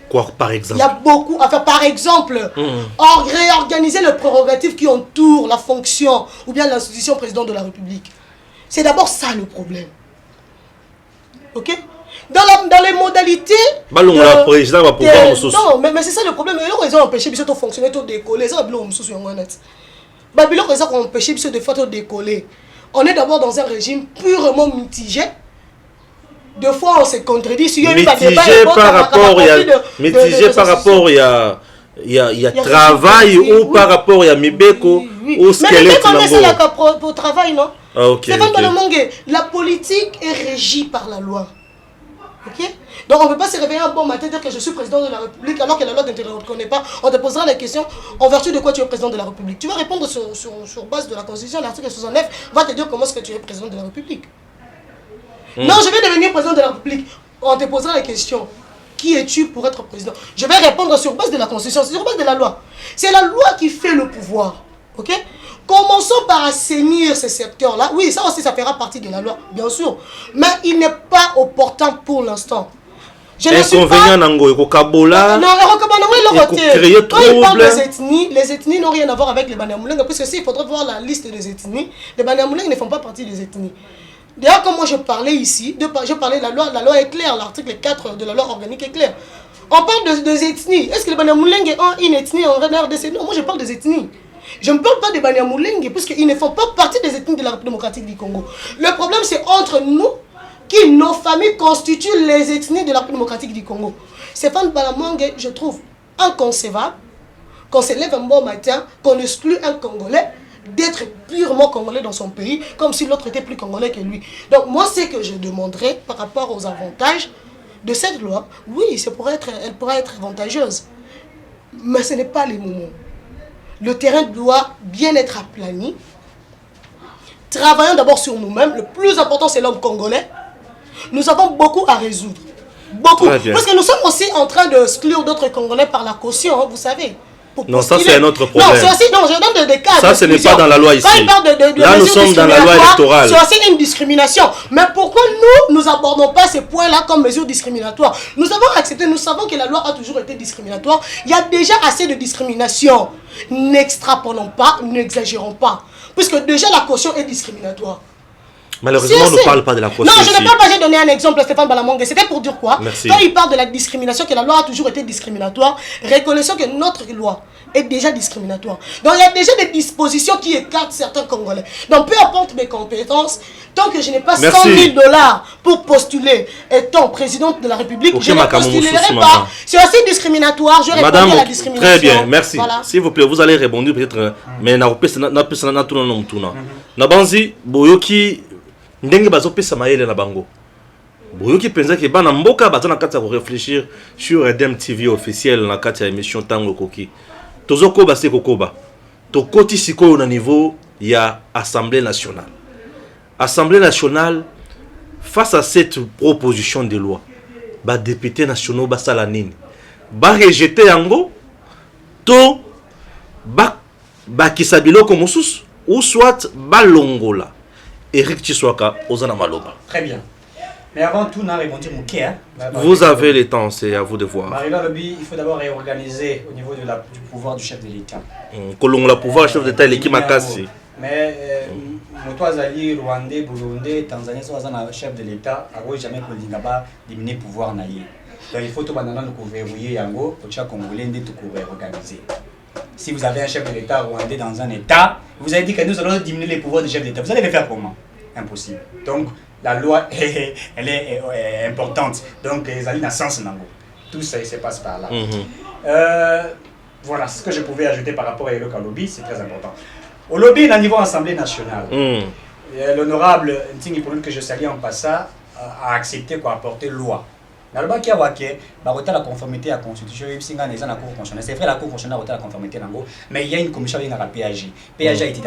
Quoi, par exemple? Il y a beaucoup à faire. Par exemple, réorganiser les prérogatives qui entourent la fonction ou bien l'institution président de la République. C'est d'abord ça le problème. Ok? Dans les modalités... le président va pouvoir nous non, mais c'est ça le problème. Ils ont empêché de fonctionner, de décoller. Ça va empêché de décoller. On est d'abord dans un régime purement mitigé. Deux fois, on se contredit. Mitigé par rapport il y a travail ou par rapport il y a Mibeko ou squelette. Mais il y a pour travail, non? Okay, la politique est régie par la loi. Ok? Donc on ne peut pas se réveiller un bon matin et dire que je suis président de la République alors que la loi ne te reconnaît pas. On te posera la question en vertu de quoi tu es président de la République. Tu vas répondre sur base de la Constitution, l'article 69 va te dire comment est-ce que tu es président de la République. Non, je vais devenir président de la République. On te posera la question. Qui es-tu pour être président? Je vais répondre sur base de la Constitution, sur base de la loi. C'est la loi qui fait le pouvoir. Ok? Commençons par assainir ces secteurs-là. Oui, ça aussi, ça fera partie de la loi, bien sûr. Mais il n'est pas opportun pour l'instant. Je ne suis pas... Non, il parle des ethnies. Les ethnies n'ont rien à voir avec les Banyamulenge. Parce que s'il faudrait voir la liste des ethnies, les Banyamulenge ne font pas partie des ethnies. D'ailleurs, comme moi je parlais ici, je parlais de la loi est claire, l'article 4 de la loi organique est clair. On parle des ethnies. Est-ce que les Banyamulenge ont une ethnie en RDC? Non, moi je parle des ethnies. Je ne parle pas des Banyamulenge, puisqu'ils ne font pas partie des ethnies de la République démocratique du Congo. Le problème, c'est entre nous, qui nos familles constituent les ethnies de la République démocratique du Congo. Stéphane Malamongue, je trouve inconcevable qu'on se lève un bon matin, qu'on exclut un Congolais d'être purement Congolais dans son pays, comme si l'autre était plus Congolais que lui. Donc moi, ce que je demanderais par rapport aux avantages de cette loi, oui, elle pourrait être avantageuse, mais ce n'est pas les moments. Le terrain doit bien être aplani. Travaillons d'abord sur nous-mêmes. Le plus important, c'est l'homme congolais. Nous avons beaucoup à résoudre. Beaucoup. Parce que nous sommes aussi en train d'exclure d'autres Congolais par la caution, hein, vous savez. Non, ça c'est un autre problème. Non, c'est aussi, non, je donne des cas. Ça, ce n'est pas dans la loi ici. Quand il parle de là, nous sommes dans la loi électorale. C'est aussi une discrimination. Mais pourquoi nous n'abordons pas ces points-là comme mesure discriminatoire? Nous avons accepté, nous savons que la loi a toujours été discriminatoire. Il y a déjà assez de discrimination. N'extrapolons pas, n'exagérons pas. Puisque déjà la caution est discriminatoire. Malheureusement, on ne parle pas de la caution. Non, je ne parle pas, j'ai donné un exemple à Stéphane Balamongue. C'était pour dire quoi? Merci. Quand il parle de la discrimination, que la loi a toujours été discriminatoire, reconnaissons que notre loi est déjà discriminatoire. Donc il y a déjà des dispositions qui écartent certains Congolais. Donc peu importe mes compétences, tant que je n'ai pas 100 000 $ pour postuler étant présidente de la République, je ne postulerai pas. C'est aussi discriminatoire, je réponds à la discrimination. Très bien, merci. Voilà. S'il vous plaît, vous allez répondre peut-être, mais Nabanzi, Boyoki, ndenge bazopesa mayele na bango boyoki penza ke bana mboka bazana kati ya ko réfléchir sur Edem TV officiel na kati ya émission Tango Koki tozokoba se kokoba tokoti sikoyo na niveau ya Assemblée nationale face à cette proposition de loi ba députés nationaux basala nini ba rejeter yango to ba kisabiloko mosusu ou soit balongola Eric Chiswaka, Ozana Maloba. Très bien. Mais avant tout, on a répondu mon cœur. Vous avez le temps, c'est à vous de voir. Marina Lobby, il faut d'abord réorganiser au niveau du pouvoir du chef de l'État. Colon la pouvoir, chef d'État, l'équipe Makassi. Mais Motoazali, Rwandais, Burundais, Tanzanie, le chef de l'État, n'a jamais diminuer le pouvoir. Donc il faut tout verrouiller Yango, pour chaque Congolais, tout réorganiser. Si vous avez un chef de l'État rwandais dans un État, vous avez dit que nous allons diminuer les pouvoirs du chef d'État. Vous allez le faire comment? Impossible. Donc, la loi, elle est importante. Donc, les alliés dans sens nango. Tout ça, il se passe par là. Voilà ce que je pouvais ajouter par rapport à Elo Kalobi, c'est très important. Au lobby, au niveau Assemblée nationale, l'honorable Ntingi Poulou, que je salue en passant, a accepté quoi apporter loi. Dans le bas qui a la conformité à la constitution, c'est vrai la cour constitutionnelle a la conformité, mais il y a une commission qui a la PAG. PAG a été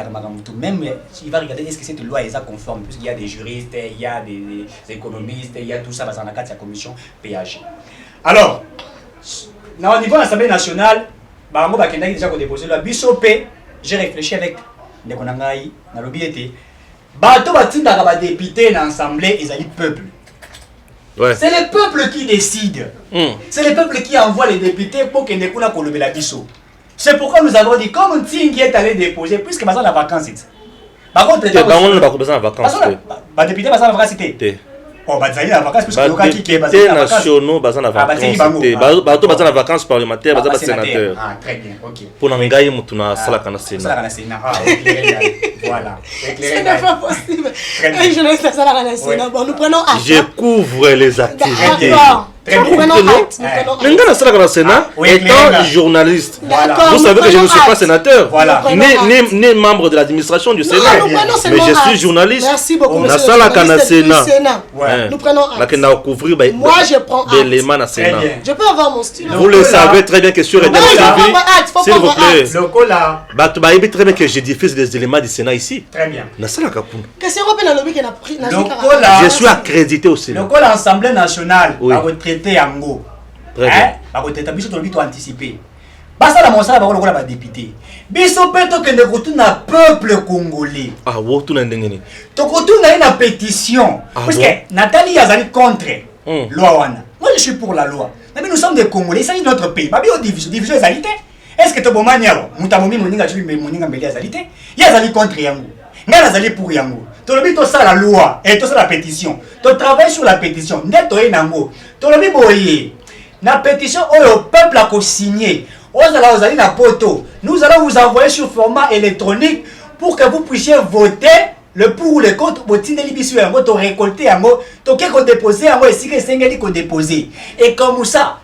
même il va regarder est-ce que cette loi est conforme, puisqu'il y a des juristes, il y a des économistes, il y a tout ça dans la carte de la commission PAG. Alors, au niveau de l'Assemblée nationale, déjà déposé la BISOP, j'ai réfléchi avec les Konangaï, dans le BT. Bateau batinda député dans l'Assemblée, ils ont le peuple. Ouais. C'est le peuple qui décide. C'est le peuple qui envoie les députés pour que nous puissions colober la biso. C'est pourquoi nous avons dit, comme Tingi est allé déposer, puisque nous avons la vacance. Par contre, les députés sont en vacances. Les députés sont en vacances. Oh, bah, ça y est, la vacance, puisque les députés nationaux sont en vacances. Les députés sont en vacances parlementaires, ils sont sénateurs. Ah, très bien, ok. Pour n'engayer Moutuna, Salakana Sénat. Ah, voilà. Ce n'est pas possible. Un journaliste à Salakana Sénat, bon, nous prenons acte. Je couvre les activités. Nous prenons acte. N'engana Salakana Sénat, étant journaliste, vous savez que je ne suis pas sénateur, ni membre de l'administration du Sénat, mais je suis journaliste. Merci beaucoup, monsieur le Sénat. Nous prenons acte. Moi, je prends acte. Je peux avoir mon stylo. Vous le savez très bien que sur Edem TV, s'il vous plaît, très bien que je diffuse des éléments du Sénat ici. Très bien. Je suis accrédité au Sénat. Le l'Assemblée nationale a retraité Yango. A retraité, biso tolobi to anticiper. Basa la monsala ba lokola ba député. Biso peto que ne retourna peuple congolais. Ah, wo tu na ndengeni. To retourna une pétition parce que Nathalie Azali contre loi wana. Moi je suis pour la loi. Mais nous sommes des Congolais, c'est notre pays. Ba bio division égalité. Est-ce que to bomanyalo mutamomi moninga tu me moninga mbeli égalité? Il Azali contre Yango. Nga Azali pour Yango. Tolobi to ça la loi et to ça la pétition. To travaille sur la pétition. Neto e nango. Tolobi boye. Na pétition au peuple a co-signé. Nous allons vous envoyer sur format électronique pour que vous puissiez voter le pour ou le contre. Vous récolter déposer et comme ça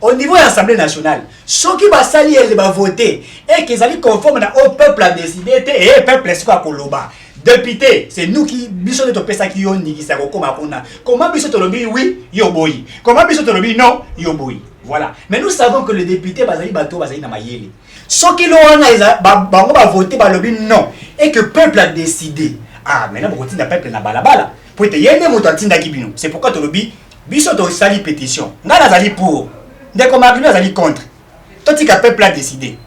au niveau de l'Assemblée nationale ceux qui vont salir va voter et qu'ils allaient conforme au peuple à décider et le peuple est quoi koloba. Député, c'est nous qui bisons de topesa qui ont dit qui ça comment bisons de lobby oui yoboyi comment bisons de lobby non yoboyi. Voilà. Mais nous savons que le député Bazali Bato Bazali Namayele. Ceux qui l'ont voté par le lobby non. Et que le peuple a décidé. Ah, maintenant, le peuple n'a pas la balle. Pour te yéné motantinda kibino. C'est pourquoi le lobby, biso to sali pétition. N'a la zali pour. Dès qu'on m'a zali contre. Toi, tu as peuple à décider.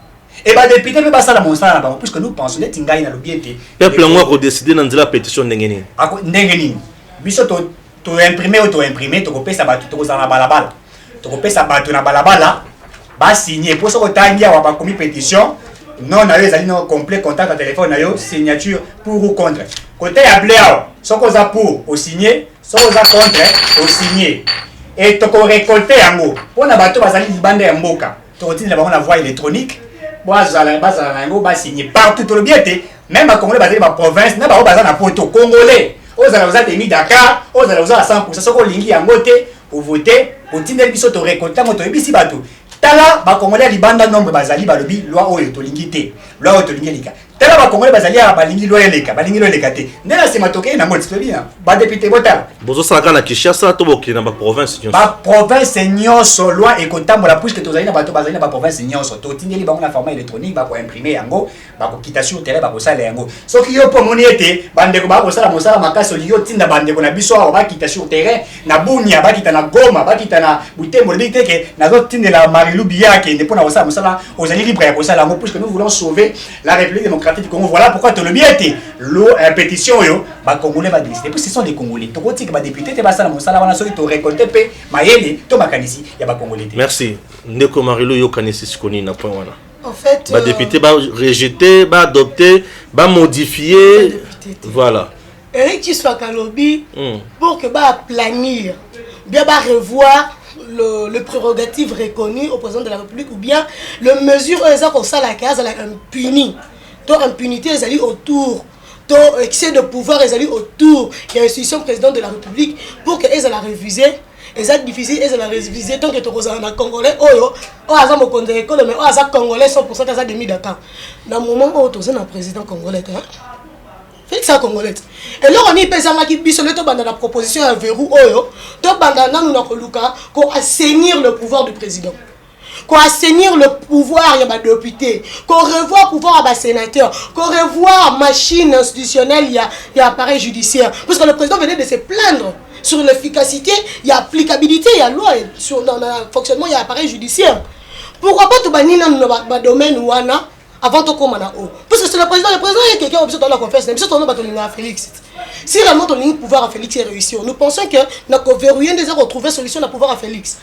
Et bah député peut pas ça la monstre là puisque nous pensons les tingai na lobiete. Peuple moi ko décider dans la pétition ndengeni. Ako ndengeni. Biso to imprimer to kopesa batu to kozana balabala. To kopesa batu na balabala ba signer pour ce kotangia wa ba komi pétition. Non na yo ezali no complet contact à téléphone na yo signature pour ou contre. Côté ya bléao, soko za pour au signer, soko za contre au signer. Et to ko récolter yango. Pona bato bazali libanda ya mboka. To kotinela bango na voie électronique. Signé partout le bien, même à Congolais, la province, n'a pas besoin poto congolais. Aux allons des mis Dakar, aux allons à 100%, ce qu'on lingi en voté, pour voter, pour tenir biso to récolter, moto ebisi bateau. Tala, ba Congolais, libanda nombre bazali, balobi, loi o to lingité, loi o to lingélika. Tala, ba Congolais, bazali, ba lingi loi eleka, ba lingi loi elekate. Nela c'est matoke, na mot, c'est bien. Ba député botala. Bozo Saka na Kishasa, to boki na ba province. Ba province nyonso loi et kotambola puisque tozali na bato bazali na ba province nyonso. To tindeli bango na format électronique, ba ko imprimer yango, ba ko kita sur terrain, ba ko sala yango. Soki yo po moni ete, bande ko ba ko sala mosala makasi yo tinda bande ko na biso ba kita sur terrain, na Bunia, ba kita na Goma, ba kita na Butembo, le biteke, na zo tindela Marilu Biaka, ne pona ko sala mosala, ozali libre ya ko sala yango puisque nous voulons sauver la République démocratique du Congo. Voilà pourquoi to le bien été. L'eau pétition yo, ba Congolais va décider. Puis ce sont les Congolais. To koti ba député te ba sala mosala wana soki to récolter pe mayele to makanisi ya ba Congolais. Merci. Ndeko Marilu yo kanisi sikoni na point wana. En fait, ba député ba rejeter, ba adopter, ba modifier. Voilà. Eric Tshisekedi lobby pour que ba planir, bien ba revoir le prérogative reconnu au président de la République ou bien le mesure comme ça la case la impuni. Donc impunité les alliés autour. Donc excès de pouvoir les alliés autour de l'institution président de la République pour que les a révisé. Les a diffusé, les a révisé tant que tu as un Congolais, oh aza mo konde école mais aza Congolais 100% aza demi Dakar. Dans le moment où tu es un président congolais, Félix a Congolais. Et là on y pèse un qui biso le to banda la proposition à verrou oyo, to banda na nous koluka ko assainir le pouvoir du président. Qu'on assainir le pouvoir il y a député, qu'on revoit le pouvoir à sénateur, qu'on revoit machine institutionnelle il y a appareil judiciaire parce que le président venait de se plaindre sur l'efficacité, il y a applicabilité, il y a loi sur dans le fonctionnement il y a appareil judiciaire. Pourquoi pas tout bannir dans le domaine ou avant tout comme on parce que c'est le président est quelqu'un qui dans la conférence, même si on a à Félix. Si vraiment on a pouvoir à Félix est réussi, nous pensons que nous verrouillons déjà retrouver solution à pouvoir à Félix.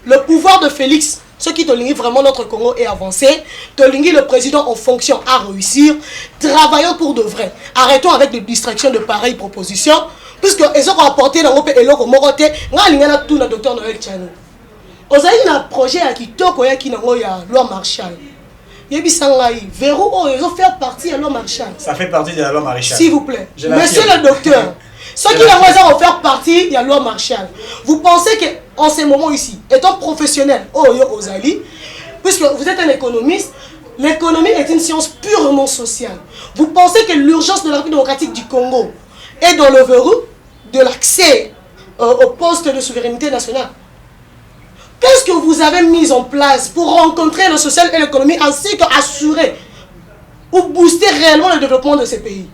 Le pouvoir de Félix, ce qui te ligne vraiment notre Congo est avancé, te ligne le président en fonction à réussir, travaillons pour de vrai. Arrêtons avec les distractions de pareilles propositions, puisque ils ont apporté dans le pays et l'autre moroté, on a tout le docteur Noël Tchano. On a eu un projet qui toque qui n'a pas loi Marshall. Verrou, ils ont fait partie de la loi Marshall. Ça fait partie de la loi Marshall. S'il vous plaît, monsieur le docteur. Ceux qui ont fait partie de la loi Marshall, vous pensez qu'en ce moment ici, étant professionnel, puisque vous êtes un économiste, l'économie est une science purement sociale. Vous pensez que l'urgence de la République démocratique du Congo est dans le verrou de l'accès au poste de souveraineté nationale? Qu'est-ce que vous avez mis en place pour rencontrer le social et l'économie ainsi qu'assurer ou booster réellement le développement de ces pays?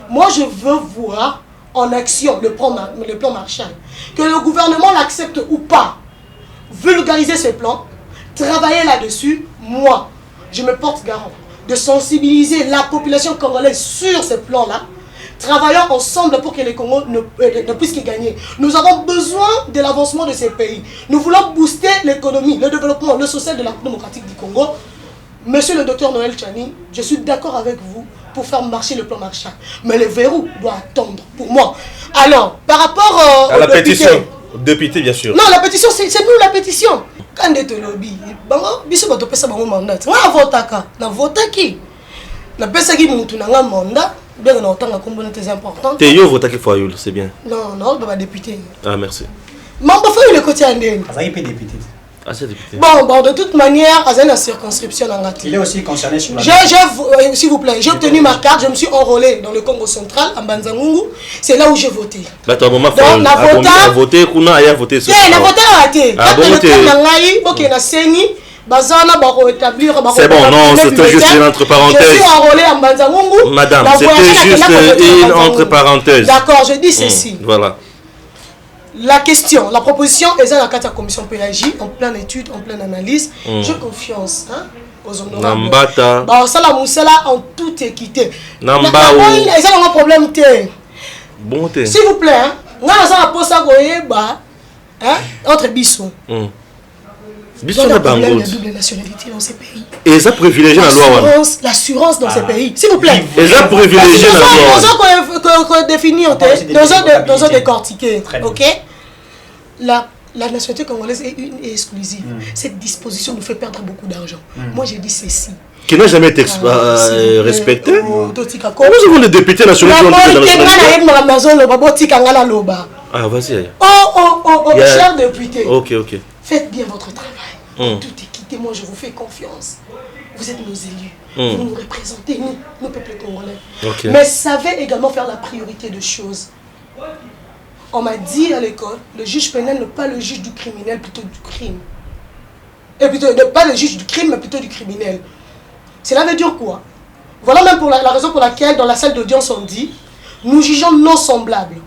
Moi, je veux voir en action le plan Marshall. Que le gouvernement l'accepte ou pas, vulgariser ce plan, travailler là-dessus, moi, je me porte garant de sensibiliser la population congolaise sur ce plan-là. Travaillons ensemble pour que les Congos ne puissent que gagner. Nous avons besoin de l'avancement de ces pays. Nous voulons booster l'économie, le développement, le social de la République démocratique du Congo. Monsieur le docteur Noël Tchani, je suis d'accord avec vous pour faire marcher le plan Marshall. Mais le verrou doit attendre, pour moi. Alors, par rapport à la pétition, député bien sûr. Non, la pétition, c'est nous la pétition. Quand on est au lobby, biso bato pesa bango mandat. On votaka, na votaki. Na pesa ki mutu na mandat. Bien que nous avons communauté importante. Tu es voté qui Foyoul, c'est bien. Non, non, je suis député. Ah, merci. Mais je suis le côté andin. Ah, il est député. Ah, c'est député. Bon, de toute manière, il y a une circonscription en Gati. Il est aussi concerné sur la... S'il vous plaît, j'ai obtenu ma carte, je me suis enrôlé dans le Congo central, à Banzangungu. C'est là où j'ai voté. Bah, tu as voté, Kuna a voté. Oui, la voté a raté. Quand le c'est bon, non, c'était juste une entre parenthèses. Je suis enrôlé à Banzangungu. Madame, c'était juste une entre parenthèses. D'accord, je dis ceci. Voilà. La question, la proposition est dans la commission PAJ, en pleine étude, en pleine analyse. J'ai confiance aux honorables. Nambata. Bah, ça la moussela en toute équité. Namba il y a un problème. Bon thé. S'il vous plaît, on a posé ça entre Bissou. Bissou Il y a na un problème bango. de double nationalité dans ces pays. Et ça privilégie la loi. L'assurance dans ces pays. S'il vous plaît. Et ça privilégie la loi. Nous avons défini, nous avons décortiqué. Ok? La nationalité congolaise est une et exclusive. Cette disposition nous fait perdre beaucoup d'argent. Moi, j'ai dit ceci. Qui n'a jamais été respecté. Nous avons des députés nationaux qui ont été dans le Ah, vas-y. Chers députés. Ok. Faites bien votre travail. Tout équité, moi, je vous fais confiance. Vous êtes nos élus. Vous nous représentez, nous, peuples congolais. Okay. Mais savez également faire la priorité de choses. On m'a dit à l'école, le juge pénal n'est pas le juge du criminel, plutôt du crime. Et plutôt, pas le juge du crime, mais plutôt du criminel. Cela veut dire quoi? Voilà même pour la raison pour laquelle, dans la salle d'audience, on dit, nous jugeons nos semblables.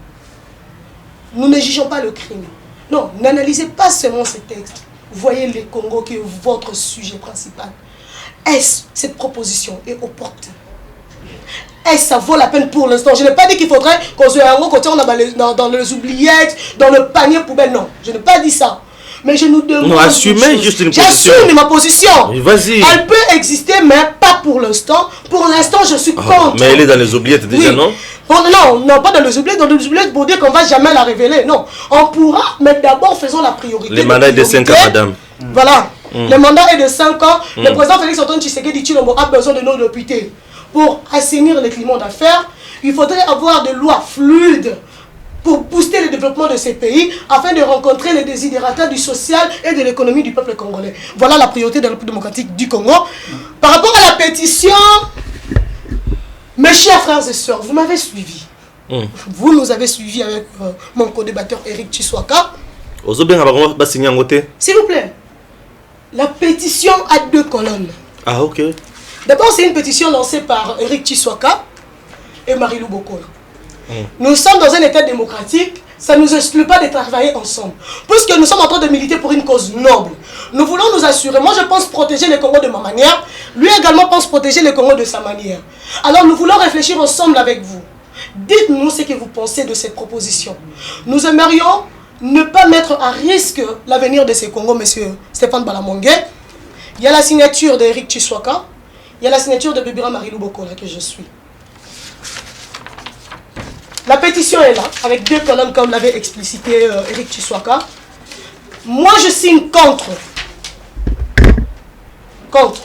Nous ne jugeons pas le crime. Non, n'analysez pas seulement ces textes. Voyez les Congo qui est votre sujet principal. Est-ce cette proposition est opportune? Est-ce ça vaut la peine pour l'instant? Je n'ai pas dit qu'il faudrait qu'on soit un côté dans les oubliettes, dans le panier poubelle. Non, je n'ai pas dit ça. Mais je nous demande. Non, assumez juste une position. J'assume ma position. Vas-y. Elle peut exister, mais pas pour l'instant. Pour l'instant, je suis contre. Mais elle est dans les oubliettes déjà, non? Non, pas dans les oubliettes. Dans les oubliettes pour dire qu'on ne va jamais la révéler. Non. On pourra, mais d'abord, faisons la priorité. Le mandat est de 5 ans, madame. Voilà. Le mandat est de 5 ans. Le président Félix Antoine Tshisekedi Tshilombo a besoin de nos députés. Pour assainir le climat d'affaires, il faudrait avoir des lois fluides pour booster le développement de ces pays afin de rencontrer les désidérata du social et de l'économie du peuple congolais. Voilà la priorité de la République démocratique du Congo. Par rapport à la pétition, mes chers frères et sœurs, vous m'avez suivi. Vous nous avez suivi avec mon co-débatteur Eric Tshiswaka. S'il vous plaît, la pétition a 2 colonnes. Ah, ok. D'abord, c'est une pétition lancée par Eric Tshiswaka et Marie-Lou Bokola. Nous sommes dans un état démocratique, ça ne nous exclut pas de travailler ensemble. Puisque nous sommes en train de militer pour une cause noble. Nous voulons nous assurer, moi je pense protéger les Congos de ma manière, lui également pense protéger les Congos de sa manière. Alors nous voulons réfléchir ensemble avec vous. Dites-nous ce que vous pensez de cette proposition. Nous aimerions ne pas mettre à risque l'avenir de ces Congos, monsieur Stéphane Balamongue. Il y a la signature d'Eric Tshiswaka. Il y a la signature de Bébira Marie-Lou Bokola que je suis. La pétition est là, avec 2 colonnes comme l'avait explicité Eric Tshiswaka. Moi, je signe contre. Contre.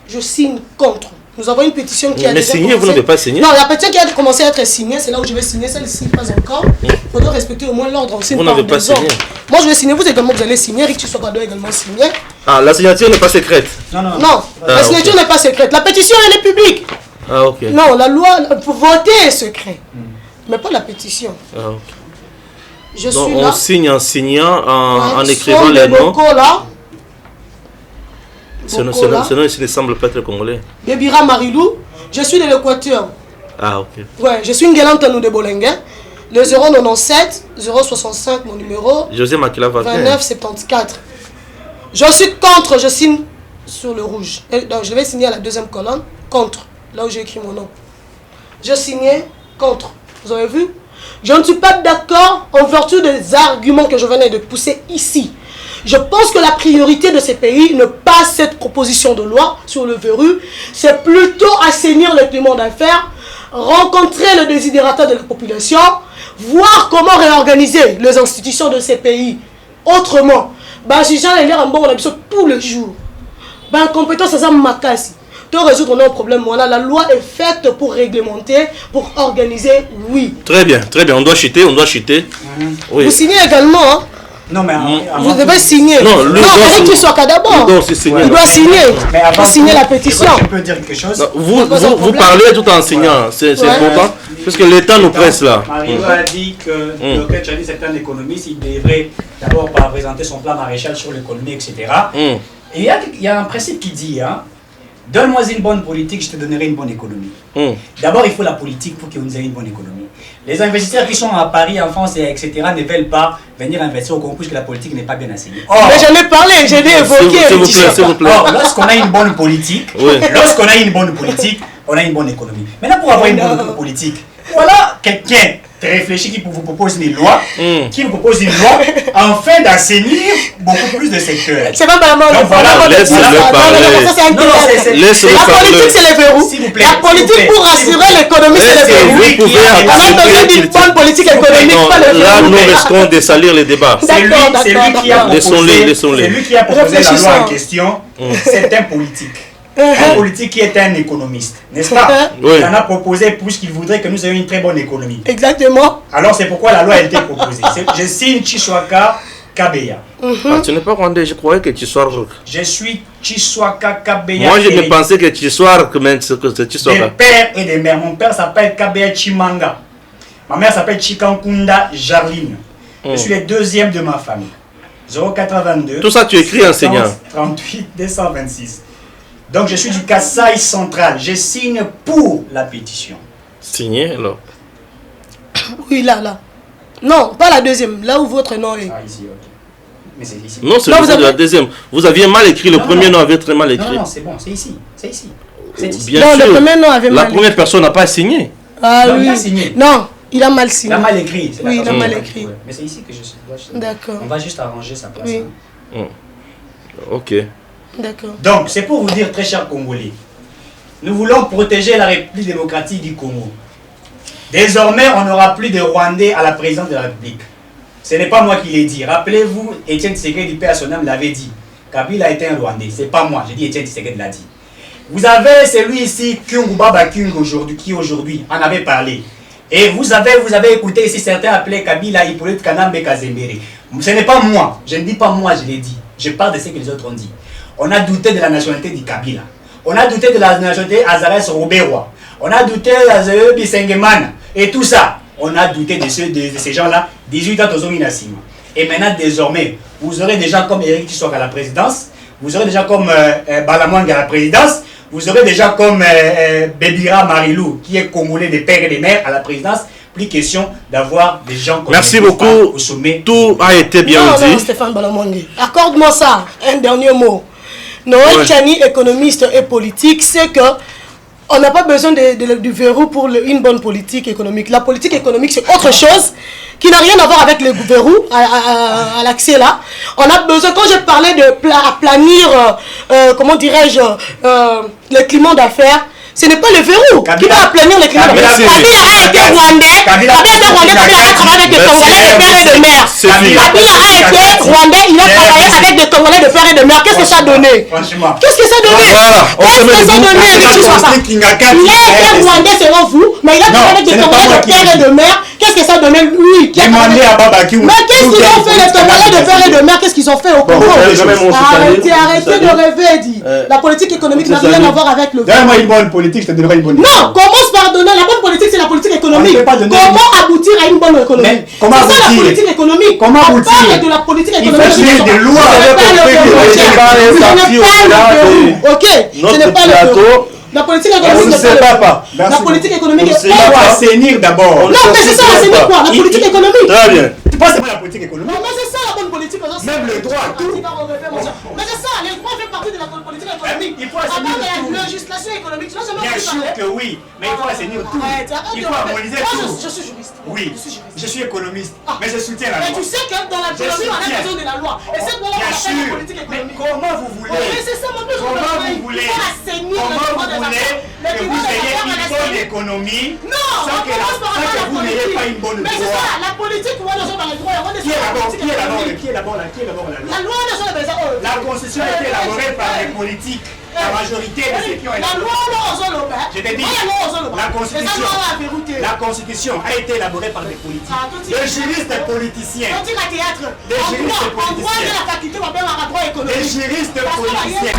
Je signe contre. Nous avons une pétition qui a déjà signé, commencé. Vous n'avez pas signé? Non, la pétition qui a commencé à être signée, c'est là où je vais signer. Celle-ci, pas encore. Il faudra respecter au moins l'ordre. Vous n'avez pas signé? Moi, je vais signer. Vous également, vous allez signer. Eric Tshiswaka doit également signer. Ah, la signature n'est pas secrète? Non, la signature n'est pas secrète. La pétition, elle est publique. Ah, ok. Non, la loi, pour voter est secret. Mais pas la pétition. Ah, ok. Je Donc, suis on là. signe en signant, en écrivant les noms. Sinon, il ne semble pas être congolais. Bébira Marilou, je suis de l'Équateur. Ah, ok. Ouais, je suis une galante nous de Bolengue. Le 097 065, mon numéro. José Makila 2974. Je suis contre, je signe sur le rouge. Donc, je vais signer à la 2e colonne, contre, là où j'ai écrit mon nom. Je signais contre. Vous avez vu? Je ne suis pas d'accord en vertu des arguments que je venais de pousser ici. Je pense que la priorité de ces pays n'est pas cette proposition de loi sur le verrou, c'est plutôt assainir le climat d'affaires, rencontrer le désidérata de la population, voir comment réorganiser les institutions de ces pays. Autrement, si j'en ai l'air en bon, on a besoin tous les jours. Compétence, c'est ça, makasi. Pour résoudre nos problèmes, voilà, la loi est faite pour réglementer, pour organiser, oui. Très bien, on doit chuter, Oui. Vous signez également, hein? Non, mais vous devez signer. Non, Eric Tshiswaka d'abord. Il doit signer. Il faut signer la pétition. Je peux dire quelque chose. Vous parlez tout en signant, c'est important. Parce que l'État nous presse là. Marie-Lou a dit que le Dr Tchani, c'est un économiste, il devrait d'abord présenter son plan Maréchal sur l'économie, etc. Et il y a un principe qui dit, Donne-moi une bonne politique, je te donnerai une bonne économie. D'abord, il faut la politique pour que vous ayez une bonne économie. Les investisseurs qui sont à Paris, en France, etc. ne veulent pas venir investir au Congo puisque la politique n'est pas bien enseignée. Mais j'en ai parlé, j'ai évoqué. S'il vous plaît. Or, lorsqu'on a une bonne politique, lorsqu'on a une bonne politique, on a une bonne économie. Maintenant, pour avoir une bonne politique, voilà quelqu'un réfléchi qui vous propose une loi, qui vous propose une loi afin d'assainir beaucoup plus de secteurs. C'est pas vraiment donc, voilà, laisse-le parler. La politique, c'est les verrous. La politique pour assurer l'économie, c'est les verrous. Vous pouvez on a besoin d'une bonne politique économique, pas les verrous. Là, nous risquons de salir les débats. C'est lui qui a proposé la loi en question. C'est un politique. Un politique qui est un économiste, n'est-ce pas? Il en a proposé puisqu'il voudrait que nous ayons une très bonne économie. Exactement. Alors c'est pourquoi la loi a été proposée. Je signe Chiswaka Kabeya. Tu n'es pas rwandais, je croyais que tu sois. Je suis Chiswaka Kabeya. Moi je ne pensais que tu sois que Chiswaka. Des pères et des mères. Mon père s'appelle Kabeya Chimanga. Ma mère s'appelle Chikankunda Jarline. Je suis le deuxième de ma famille. 0422. Tout ça tu écris enseignant. 38 226. Donc je suis du Kasaï central. Je signe pour la pétition. Signé alors? Oui, là. Non, pas la deuxième. Là où votre nom est. Ah, ici, ok. Mais c'est ici. Non, c'est la deuxième. Vous aviez mal écrit. Le premier nom avait très mal écrit. Non, c'est bon, c'est ici. C'est ici. Bien non, sûr. le premier nom avait mal écrit. La première personne n'a pas signé. Ah non, oui. il a signé. Non, il a mal signé. Il a mal écrit. Oui, il a mal écrit. Mais c'est ici que je suis. D'accord. On va juste arranger sa place. Oui. Ok. D'accord. Donc, c'est pour vous dire, très chers Congolais, nous voulons protéger la République démocratique du Congo. Désormais, on n'aura plus de Rwandais à la présidence de la République. Ce n'est pas moi qui l'ai dit. Rappelez-vous, Étienne Tshisekedi, paix à son âme, l'avait dit. Kabila était un Rwandais. Ce n'est pas moi. J'ai dit Étienne Tshisekedi l'a dit. Vous avez celui ici, Kyungu Baba Kyungu, qui aujourd'hui en avait parlé. Et vous avez écouté ici, certains appelaient Kabila Hippolyte Kanambe Kazembere. Ce n'est pas moi. Je ne dis pas moi, je l'ai dit. Je parle de ce que les autres ont dit. On a douté de la nationalité du Kabila. On a douté de la nationalité Azares Roberwa. On a douté de Azeu Bisengemana. Et tout ça, on a douté de ces gens-là. 18 ans, Tozominasima. Et maintenant, désormais, vous aurez des gens comme Eric Tshisekedi à la présidence. Vous aurez des gens comme Balamwang à la présidence. Vous aurez des gens comme Bebira Marilou, qui est congolais des pères et des mères à la présidence. Plus question d'avoir des gens comme merci beaucoup. Au sommet. Tout a été bien dit. Non, Stéphane Balamwang. Accorde-moi ça. Un dernier mot. Noël Tchani, économiste et politique, c'est que on n'a pas besoin du verrou pour une bonne politique économique. La politique économique, c'est autre chose qui n'a rien à voir avec le verrou à l'accès là. On a besoin, quand je parlais de planir, comment dirais-je, le climat d'affaires, ce n'est pas le verrou qui va planir le climat d'affaires. Kabila a été rwandais, Kabila a travaillé avec des Congolais de père et de mère. Kabila a été rwandais, il a travaillé avec des Congolais de père et de mère. Qu'est-ce que ça a donné? Qu'est-ce que ça a donné? Qu'est-ce que ça a donné? Il a été rwandais selon vous, mais il a travaillé avec des Congolais de père et de mère. Qu'est-ce que ça a donné lui? Demandez à Baba Kyungu. Mais qu'est-ce qu'ils ont fait les Congolais de père et de mère? Qu'est-ce qu'ils ont fait au Congo? Arrêtez de rêver, dit. La politique économique n'a rien à voir avec le donne-moi une bonne politique, je te donnerai une bonne économie. Non, commence par donner la bonne politique, c'est la politique économique. Comment aboutir à une bonne économie? C'est ça la politique économique. Comment aboutir? On parle de la politique économique. Il faut créer des lois. Ok, ce n'est pas le verrou. La politique économique n'est pas le verrou. La politique économique est il faut assainir d'abord. Non, mais c'est ça, assainir quoi? La politique économique. Très bien. Tu penses que c'est pas la politique économique? Mais c'est ça la bonne politique. Même le droit, tout. Mais c'est ça, les droits font partie de la politique économique. Il faut assainir tout. La législation économique, tu n'as jamais Bien entendu sûr parler. que oui, mais il faut assainir tout. Il faut harmoniser tout. Je suis juriste. Oui, je suis économiste, mais je soutiens la Mais loi. tu sais que dans la économie, on a besoin de la loi. Et cette loi-là, on appelle la politique mais économique. comment vous voulez? Mais c'est ça, mon plus Comment vous voulez? Comment vous voulez que vous ayez une bonne économie sans que vous n'ayez pas une bonne loi? Mais c'est ça, la politique, on va dans les droits. Qui est d'abord la loi? La loi, la Constitution a été élaborée par les politiques. La majorité de ceux qui ont été. Je te dis, la Constitution a été élaborée par des politiques. Des juristes et politiciens. Des juristes et politiciens.